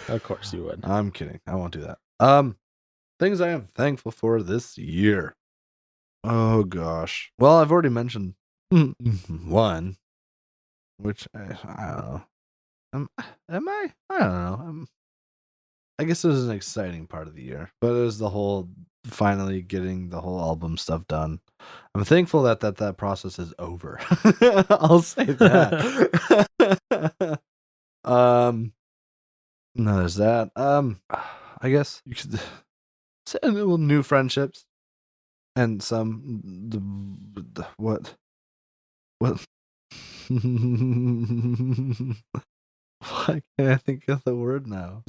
Of course you would. I'm kidding. I won't do that. Things I am thankful for this year. Oh gosh. Well, I've already mentioned one, which I don't know. Am I? I don't know. I guess it was an exciting part of the year, but it was the whole finally getting the whole album stuff done. I'm thankful that process is over. I'll say that. No, there's that. I guess you could say new friendships and some what why can't I think of the word now?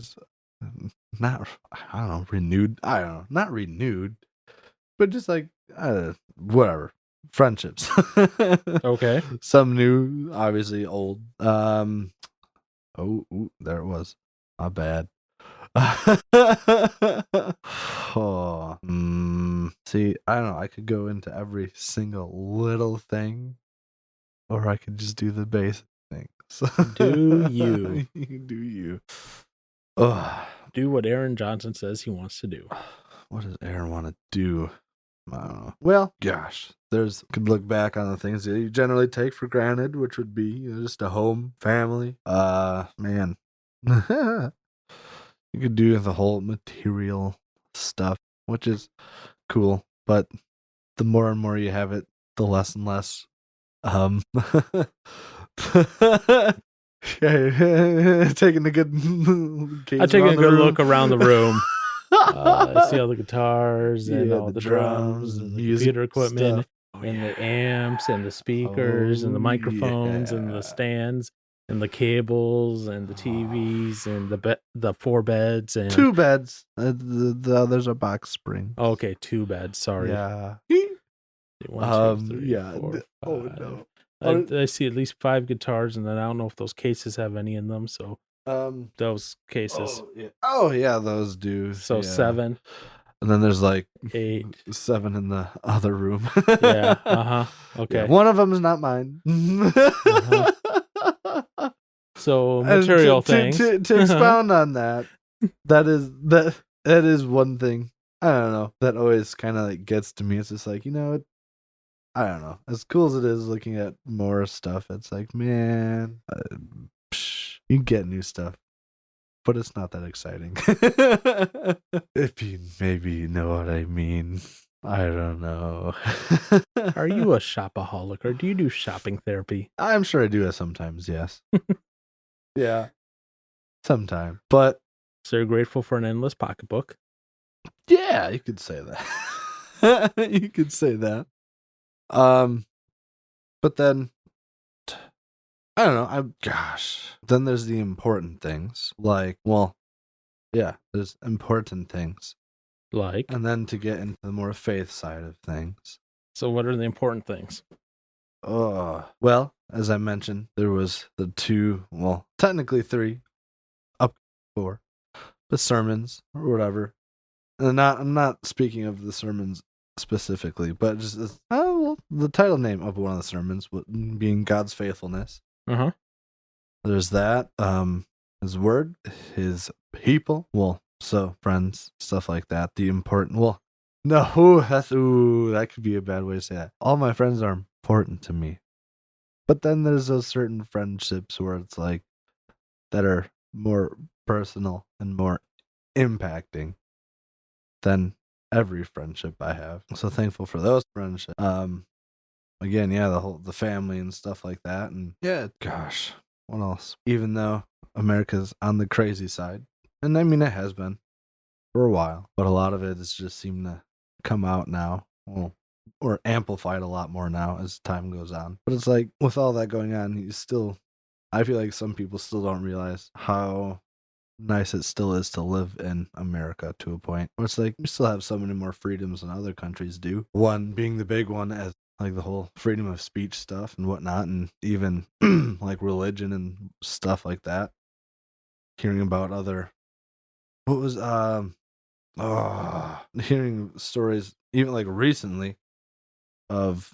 Not, I don't know, renewed. I don't know, not renewed, but just like whatever friendships. Okay. Some new, obviously old. Oh, ooh, there it was. My bad. See, I don't know. I could go into every single little thing, or I could just do the basic things. Do you? Do you? Do what Aaron Johnson says he wants to do. What does Aaron want to do? I don't know. Well, gosh, could look back on the things that you generally take for granted, which would be just a home, family. Man, you could do the whole material stuff, which is cool, but the more and more you have it, the less and less. Taking a good I'm taking a good look around the room. See all the guitars and all the drums and the computer equipment and the amps and the speakers and the microphones and the stands and the cables and the TVs and the 4 beds and 2 beds. The others are box springs. Okay, 2 beds. Sorry. Yeah. 1, 2, 3, yeah. 4, 5. Oh no. I see at least 5 guitars, and then I don't know if those cases have any in them. So those cases. Oh yeah, those do. So yeah. 7. And then there's like 8. 7 in the other room. Yeah. Okay. Yeah, one of them is not mine. So material things. To expound on that, that is one thing. I don't know. That always kind of like gets to me. It's just like, I don't know. As cool as it is looking at more stuff, it's like, man, you get new stuff, but it's not that exciting. If you maybe know what I mean. I don't know. Are you a shopaholic, or do you do shopping therapy? I'm sure I do it sometimes, yes. Yeah. Sometime. But so you're grateful for an endless pocketbook? Yeah, you could say that. You could say that. But then I don't know. Then there's the important things. Like, well, yeah, there's important things. Like? And then to get into the more faith side of things. So what are the important things? Well, as I mentioned, there was the 2, well, technically 3, up 4, the sermons or whatever. And I'm not speaking of the sermons specifically, but just the title name of one of the sermons being God's faithfulness. There's that. His word, his people. Well, so friends, stuff like that. The important. Well, no, that could be a bad way to say that. All my friends are important to me, but then there's those certain friendships where it's like that are more personal and more impacting than every friendship I have. So thankful for those friendships. Again, yeah, the family and stuff like that. And yeah, gosh, what else? Even though America's on the crazy side, and I mean it has been for a while, but a lot of it has just seemed to come out now. Well, or amplified a lot more now as time goes on. But it's like with all that going on, I feel like some people still don't realize how nice it still is to live in America to a point where it's like we still have so many more freedoms than other countries do. One being the big one, as like the whole freedom of speech stuff and whatnot, and even like religion and stuff like that. Hearing about hearing stories even like recently of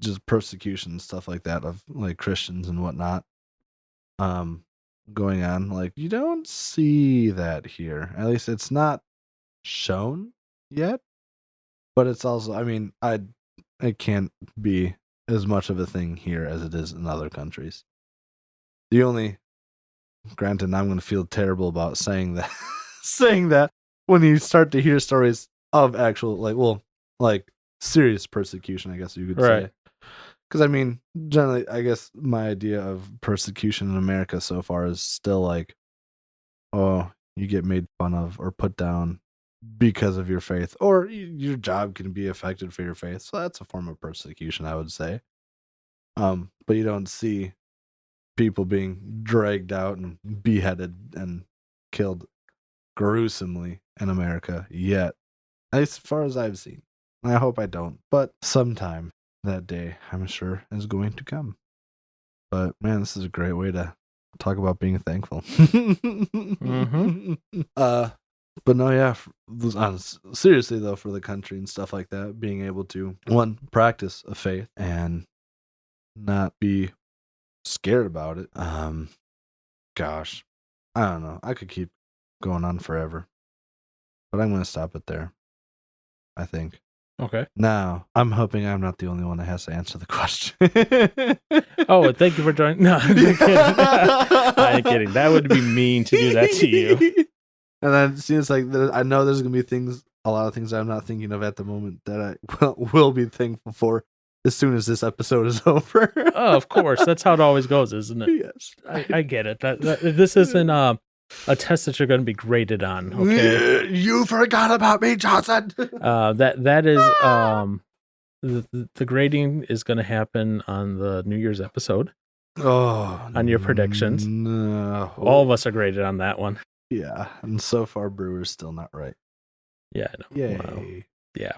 just persecution and stuff like that of like Christians and whatnot going on. Like you don't see that here. At least it's not shown yet. But it's also, I mean, it can't be as much of a thing here as it is in other countries. Granted, I'm going to feel terrible about saying that, saying that when you start to hear stories of actual, like serious persecution, I guess you could say. Because I mean, generally, I guess my idea of persecution in America so far is still like, oh, you get made fun of or put down because of your faith, or your job can be affected for your faith. So that's a form of persecution, I would say. But you don't see people being dragged out and beheaded and killed gruesomely in America yet, as far as I've seen. I hope I don't, but sometime that day, I'm sure, is going to come. But man, this is a great way to talk about being thankful. But no, yeah, seriously though, for the country and stuff like that, being able to, one, practice a faith and not be scared about it. Gosh, I don't know. I could keep going on forever, but I'm going to stop it there, I think. Okay. Now, I'm hoping I'm not the only one that has to answer the question. Oh, thank you for joining. No, I'm kidding. I'm kidding. That would be mean to do that to you. And then it seems like I know there's going to be a lot of things I'm not thinking of at the moment that I will be thankful for as soon as this episode is over. Oh, of course. That's how it always goes, isn't it? Yes. I get it. That this isn't a test that you're going to be graded on, okay? You forgot about me, Johnson. That is the grading is going to happen on the New Year's episode. Oh, on your predictions. No. All of us are graded on that one. Yeah, and so far Brewer's still not right. Yeah, I know. Yay. Wow. Yeah.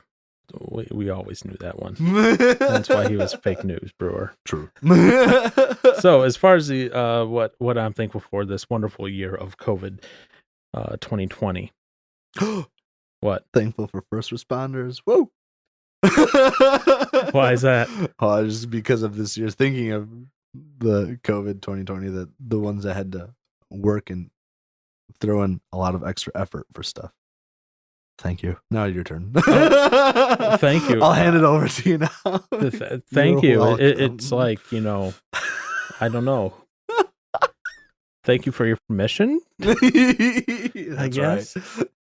We always knew that one. That's why he was fake news, Brewer. True. So as far as the what I'm thankful for this wonderful year of COVID 2020. What? Thankful for first responders. Whoa. Why is that? Oh, just because of this year, thinking of the COVID 2020, that the ones that had to work and throw in a lot of extra effort for stuff. Thank you. Now your turn. Thank you. I'll hand it over to you now. Thank you. It's like, I don't know. Thank you for your permission. I guess.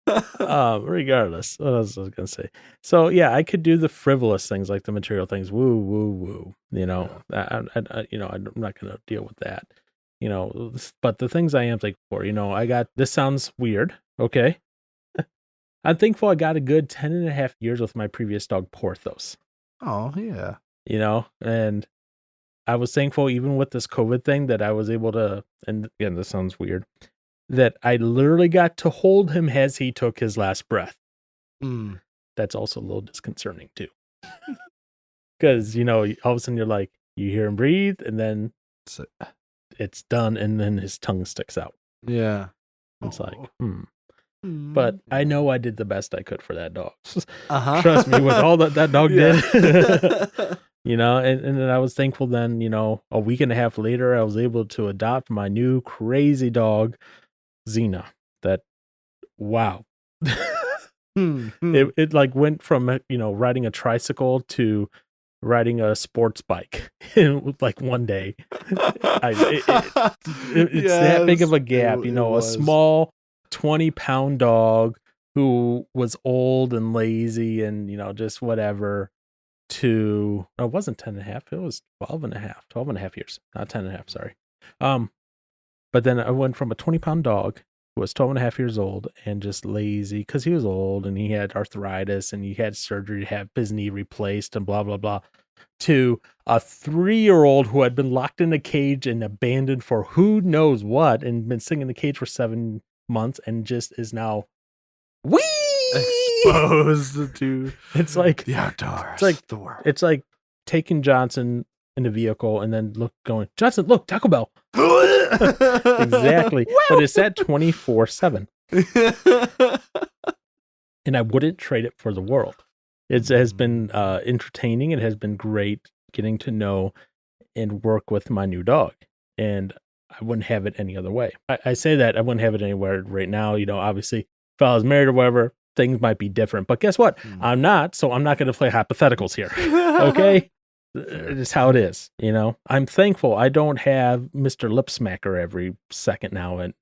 Right. Regardless, what else was I gonna say? So yeah, I could do the frivolous things like the material things. Woo, woo, woo. I'm not gonna deal with that. But the things I am thankful for, I got. This sounds weird. Okay. I'm thankful I got a good 10 and a half years with my previous dog, Porthos. Oh, yeah. And I was thankful even with this COVID thing that I was able to, and again, this sounds weird, that I literally got to hold him as he took his last breath. That's also a little disconcerting too. Because, all of a sudden you're like, you hear him breathe and then it's done and then his tongue sticks out. Yeah. It's like, But I know I did the best I could for that dog. Trust me, with all that dog did. And then I was thankful then, a week and a half later, I was able to adopt my new crazy dog, Xena. That, wow. It like went from, riding a tricycle to riding a sports bike in like one day. It's that big of a gap, a small 20-pound dog who was old and lazy and just whatever to it wasn't 10 and a half, it was 12 and a half years, not 10 and a half, sorry. But then I went from a 20-pound dog who was 12 and a half years old and just lazy because he was old and he had arthritis and he had surgery to have his knee replaced and blah blah blah, to a 3-year-old who had been locked in a cage and abandoned for who knows what and been sitting in the cage for 7 months and just is now exposed to it's like the outdoors. It's like the world. It's like taking Johnson in a vehicle and then going, Johnson, look, Taco Bell. Exactly. But it's at 24/7. And I wouldn't trade it for the world. It has been entertaining. It has been great getting to know and work with my new dog. And I wouldn't have it any other way. I say that I wouldn't have it anywhere right now. Obviously, if I was married or whatever, things might be different. But guess what? I'm not, so I'm not going to play hypotheticals here. Okay? It's how it is. I'm thankful I don't have Mr. Lip Smacker every second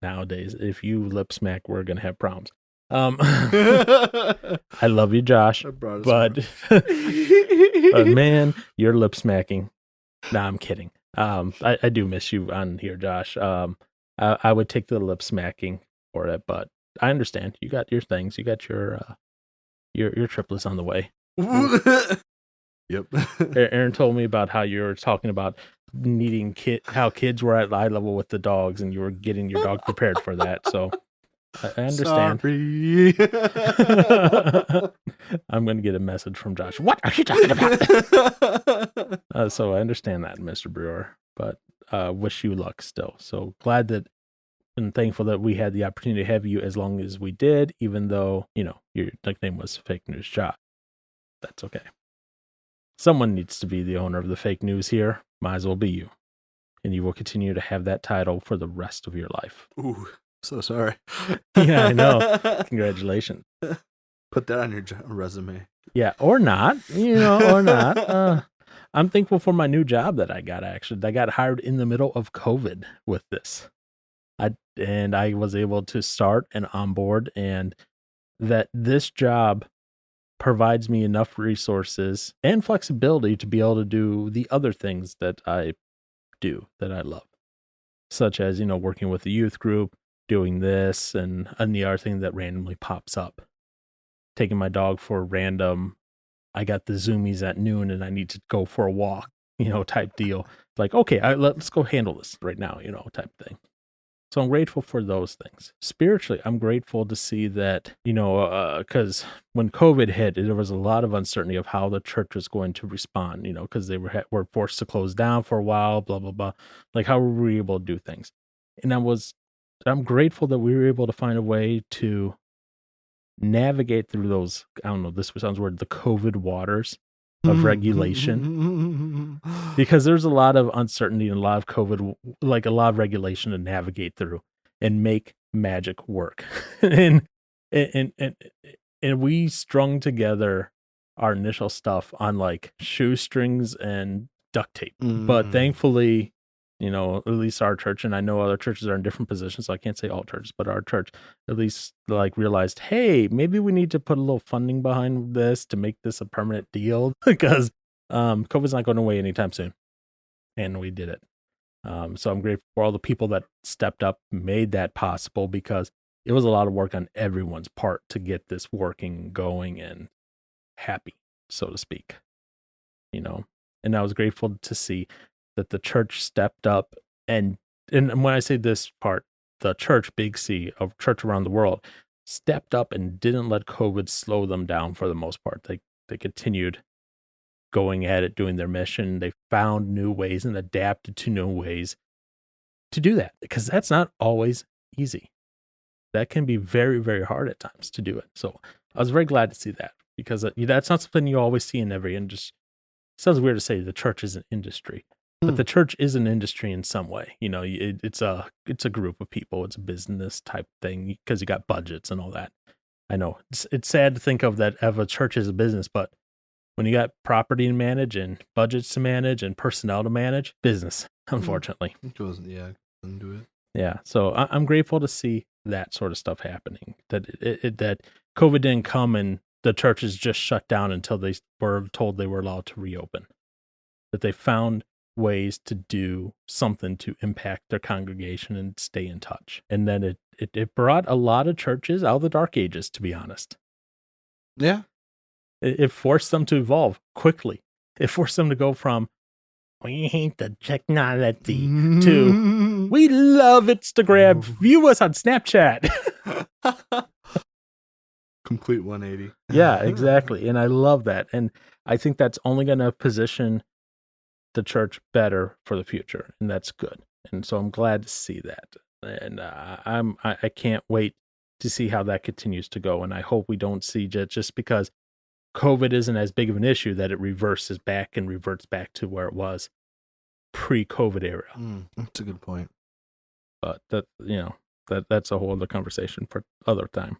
nowadays. If you lip smack, we're going to have problems. I love you, Josh, but man, you're lip smacking. Nah, I'm kidding. I do miss you on here, Josh. I would take the lip smacking for it, but I understand. You got your things. You got your triplets on the way. Yep. Aaron told me about how you were talking about needing how kids were at eye level with the dogs, and you were getting your dog prepared for that. So I understand. Sorry. I'm going to get a message from Josh. What are you talking about? So I understand that, Mr. Brewer, but wish you luck still. So glad that and thankful that we had the opportunity to have you as long as we did, even though, your nickname was Fake News Josh. That's okay. Someone needs to be the owner of the fake news here. Might as well be you. And you will continue to have that title for the rest of your life. Ooh, so sorry. Yeah, I know. Congratulations. Put that on your resume. Yeah, or not, or not. I'm thankful for my new job that I got, actually. I got hired in the middle of COVID with this. I was able to start and onboard, and that this job provides me enough resources and flexibility to be able to do the other things that I do that I love, such as, working with the youth group, doing this, and the other thing that randomly pops up. Taking my dog for random, I got the zoomies at noon and I need to go for a walk, type deal. Like, okay, let's go handle this right now, type thing. So I'm grateful for those things. Spiritually, I'm grateful to see that, because when COVID hit, there was a lot of uncertainty of how the church was going to respond, because they were forced to close down for a while, blah, blah, blah. Like, how were we able to do things? And I'm grateful that we were able to find a way to navigate through those, I don't know, this sounds weird, the COVID waters of regulation, because there's a lot of uncertainty and a lot of COVID, like a lot of regulation to navigate through and make magic work. and we strung together our initial stuff on like shoestrings and duct tape. But thankfully, at least our church, and I know other churches are in different positions, so I can't say all churches, but our church at least like realized, hey, maybe we need to put a little funding behind this to make this a permanent deal, because COVID's not going away anytime soon. And we did it. So I'm grateful for all the people that stepped up, made that possible, because it was a lot of work on everyone's part to get this working, going, and happy, so to speak. And I was grateful to see that the church stepped up, and when I say this part, the church, big C, of church around the world, stepped up and didn't let COVID slow them down for the most part. They continued going at it, doing their mission. They found new ways and adapted to new ways to do that, because that's not always easy. That can be very, very hard at times to do it. So I was very glad to see that, because that's not something you always see in every industry. It sounds weird to say the church is an industry, but the church is an industry in some way. It's a group of people. It's a business type thing, because you got budgets and all that. I know it's sad to think of that of a church as a business, but when you got property to manage and budgets to manage and personnel to manage, business, unfortunately. It goes, yeah, into it. Yeah, so I'm grateful to see that sort of stuff happening. That that COVID didn't come and the churches just shut down until they were told they were allowed to reopen. That they found ways to do something to impact their congregation and stay in touch. And then it brought a lot of churches out of the dark ages, to be honest. Yeah. It forced them to evolve quickly. It forced them to go from, we hate the technology, to, we love Instagram, view us on Snapchat. Complete 180. Yeah, exactly. And I love that. And I think that's only going to position the church better for the future. And that's good. And so I'm glad to see that. And I can't wait to see how that continues to go. And I hope we don't see just because COVID isn't as big of an issue that it reverts back to where it was pre-COVID era. That's a good point. But that's a whole other conversation for other time.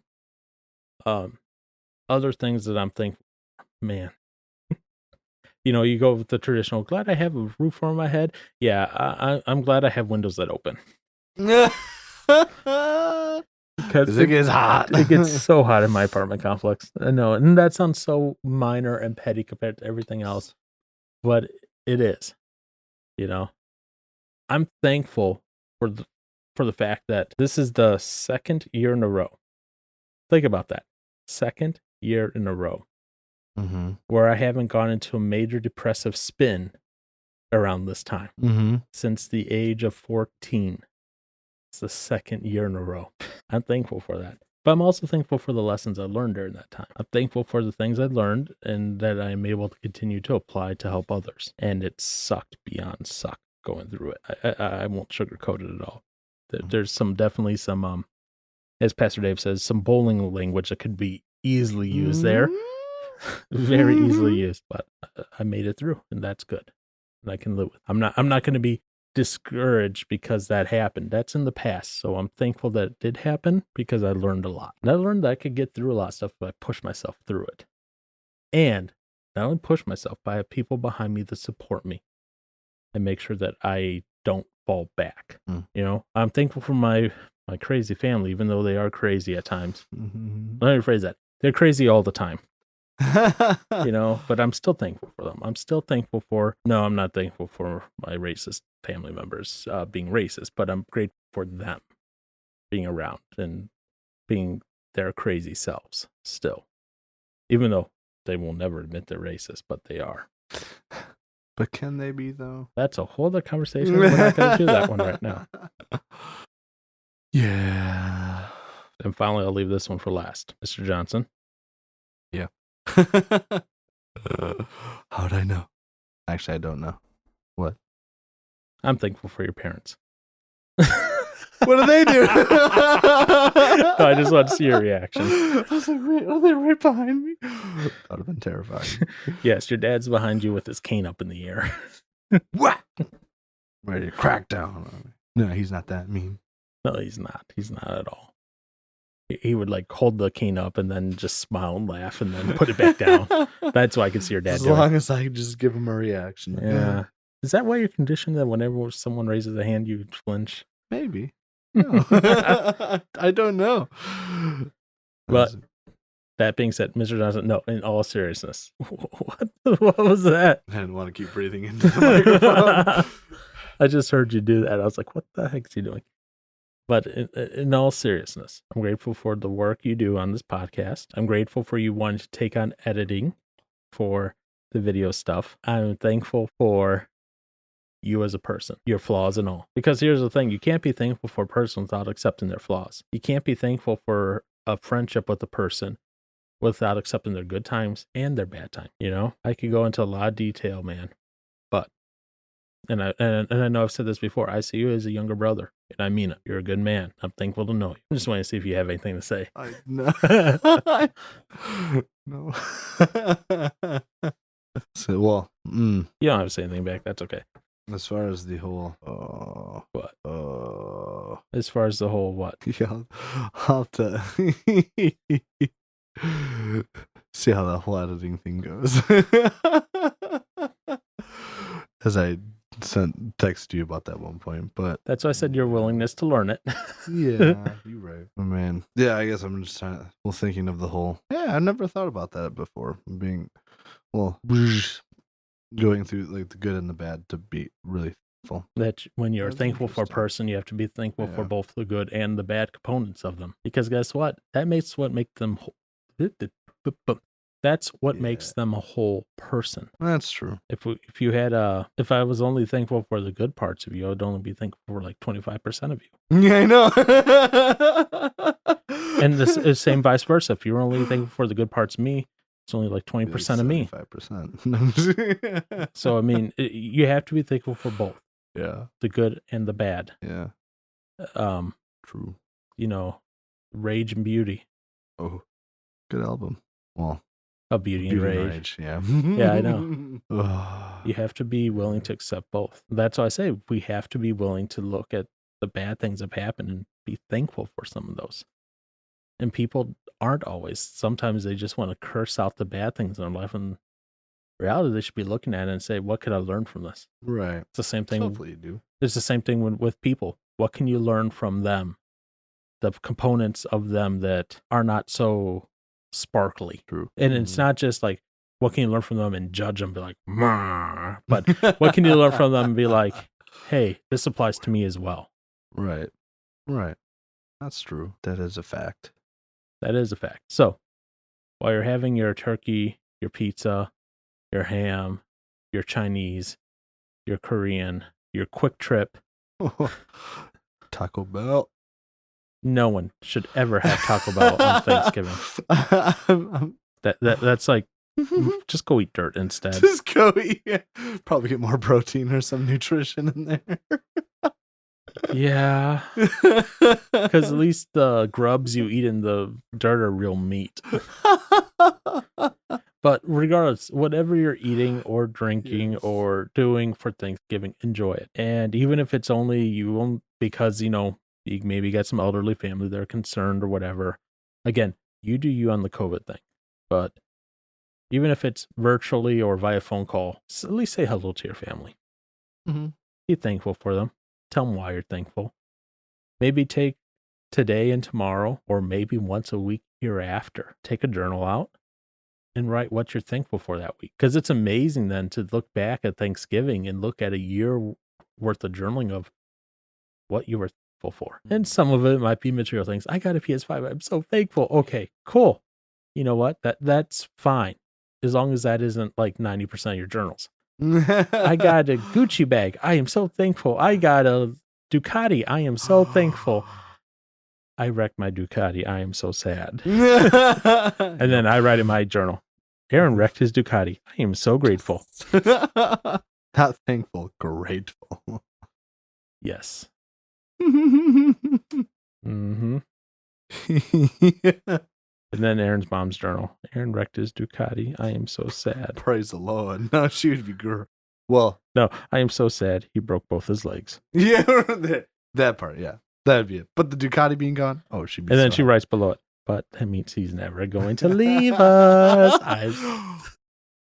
Other things that I'm thinking, man, you go with the traditional, glad I have a roof over my head. Yeah, I'm glad I have windows that open. Because it gets hot. It gets so hot in my apartment complex. I know, and that sounds so minor and petty compared to everything else, but it is. I'm thankful for the fact that this is the second year in a row. Think about that. Second year in a row. Mm-hmm. Where I haven't gone into a major depressive spin around this time. Mm-hmm. Since the age of 14. It's the second year in a row. I'm thankful for that. But I'm also thankful for the lessons I learned during that time. I'm thankful for the things I learned and that I'm able to continue to apply to help others. And it sucked beyond suck going through it. I won't sugarcoat it at all. There's definitely some, as Pastor Dave says, some bowling language that could be easily used there. Very easily used, but I made it through, and that's good. And I can live with. I'm not going to be discouraged because that happened. That's in the past, so I'm thankful that it did happen because I learned a lot. And I learned that I could get through a lot of stuff if I push myself through it. And not only push myself, but I have people behind me that support me and make sure that I don't fall back. I'm thankful for my crazy family, even though they are crazy at times. Mm-hmm. Let me rephrase that. They're crazy all the time. But I'm still thankful for them. I'm not thankful for my racist family members being racist, but I'm grateful for them being around and being their crazy selves still, even though they will never admit they're racist, but they are. But can they be, though? That's a whole other conversation. We're not going to do that one right now. Yeah. And finally, I'll leave this one for last. Mr. Johnson. Yeah. How'd I know? Actually, I don't know. What? I'm thankful for your parents. What do they do? No, I just want to see your reaction. I was like, wait, are they right behind me? That would have been terrifying. Yes, your dad's behind you with his cane up in the air. What? Ready to crack down on me. No, he's not that mean. No, he's not. He's not at all. He would hold the cane up and then just smile and laugh and then put it back down. That's why I could see your dad as long as I could just give him a reaction. Yeah. Is that why you're conditioned that whenever someone raises a hand, you flinch? Maybe. No. I don't know. But that being said, Mr. Johnson, no, in all seriousness, what was that? I didn't want to keep breathing into the microphone. I just heard you do that. I was like, what the heck is he doing? But in all seriousness, I'm grateful for the work you do on this podcast. I'm grateful for you wanting to take on editing for the video stuff. I'm thankful for you as a person, your flaws and all. Because here's the thing, you can't be thankful for a person without accepting their flaws. You can't be thankful for a friendship with a person without accepting their good times and their bad times. I could go into a lot of detail, man. But and I know I've said this before, I see you as a younger brother, and I mean it. You're a good man. I'm thankful to know you. I just want to see if you have anything to say. No. No. So, well, you don't have to say anything back. That's okay. As far as the whole, what? As far as the whole what? Yeah, I'll have to see how the whole editing thing goes. As I text you about that one point, but that's why I said your willingness to learn it. Yeah, you're right. Oh, man. Yeah, I guess I'm just thinking of the whole. Yeah, I never thought about that before. Going through the good and the bad to be really thankful. That when you're thankful for a person, you have to be thankful for both the good and the bad components of them. Because guess what? That makes what make them whole. That's what makes them a whole person. That's true. If I was only thankful for the good parts of you, I would only be thankful for 25% of you. Yeah, I know. And the same vice versa. If you're only thankful for the good parts of me, it's only 20% of me. 5%. So, I mean, you have to be thankful for both. Yeah. The good and the bad. Yeah. True. Rage and Beauty. Oh, good album. Well, A beauty and rage. Yeah. Yeah, I know. You have to be willing to accept both. That's why I say we have to be willing to look at the bad things that have happened and be thankful for some of those. And people aren't always. Sometimes they just want to curse out the bad things in their life. And in reality, they should be looking at it and say, what could I learn from this? Right. It's the same thing. Hopefully you do. It's the same thing with people. What can you learn from them? The components of them that are not so sparkly. True. And it's not just like, what can you learn from them and judge them, be like, "Mah." But what can you learn from them and be like, hey, this applies to me as well. Right. Right. That's true. That is a fact. That is a fact. So while you're having your turkey, your pizza, your ham, your Chinese, your Korean, your quick trip, Taco Bell. no one should ever have Taco Bell on Thanksgiving. That's like, just go eat dirt instead. Just go eat. Probably get more protein or some nutrition in there. Yeah. Because at least the grubs you eat in the dirt are real meat. But regardless, whatever you're eating or drinking or doing for Thanksgiving, enjoy it. And even if it's only you won't, because, you maybe got some elderly family that are concerned or whatever. Again, you do you on the COVID thing. But even if it's virtually or via phone call, at least say hello to your family. Mm-hmm. Be thankful for them. Tell them why you're thankful. Maybe take today and tomorrow, or maybe once a week hereafter, take a journal out and write what you're thankful for that week. Because it's amazing then to look back at Thanksgiving and look at a year worth of journaling of what you were thankful for. And some of it might be material things. I got a PS5. I'm so thankful. Okay, cool. You know what? That's fine. As long as that isn't like 90% of your journals. I got a Gucci bag. I am so thankful. I got a Ducati. I am so thankful. I wrecked my Ducati. I am so sad. And then I write in my journal, Aaron wrecked his Ducati. I am so grateful. Not thankful, grateful. Yes. Mm-hmm. And then Aaron's mom's journal. Aaron wrecked his Ducati. I am so sad. Praise the Lord. No, she would be girl. Well, no, I am so sad. He broke both his legs. Yeah, that part. Yeah, that'd be it. But the Ducati being gone, oh, she'd be. And then she writes below it, but that means he's never going to leave us.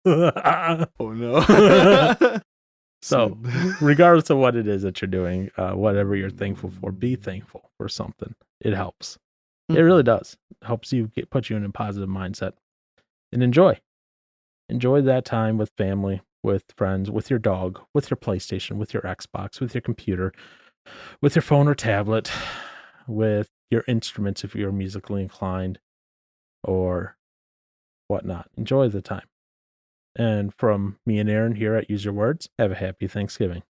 Oh no. So, regardless of what it is that you're doing, whatever you're thankful for, be thankful for something. It helps. It really does. It helps you put you in a positive mindset and enjoy that time with family, with friends, with your dog, with your PlayStation, with your Xbox, with your computer, with your phone or tablet, with your instruments if you're musically inclined or whatnot. Enjoy the time. And from me and Aaron here at Use Your Words, have a happy Thanksgiving.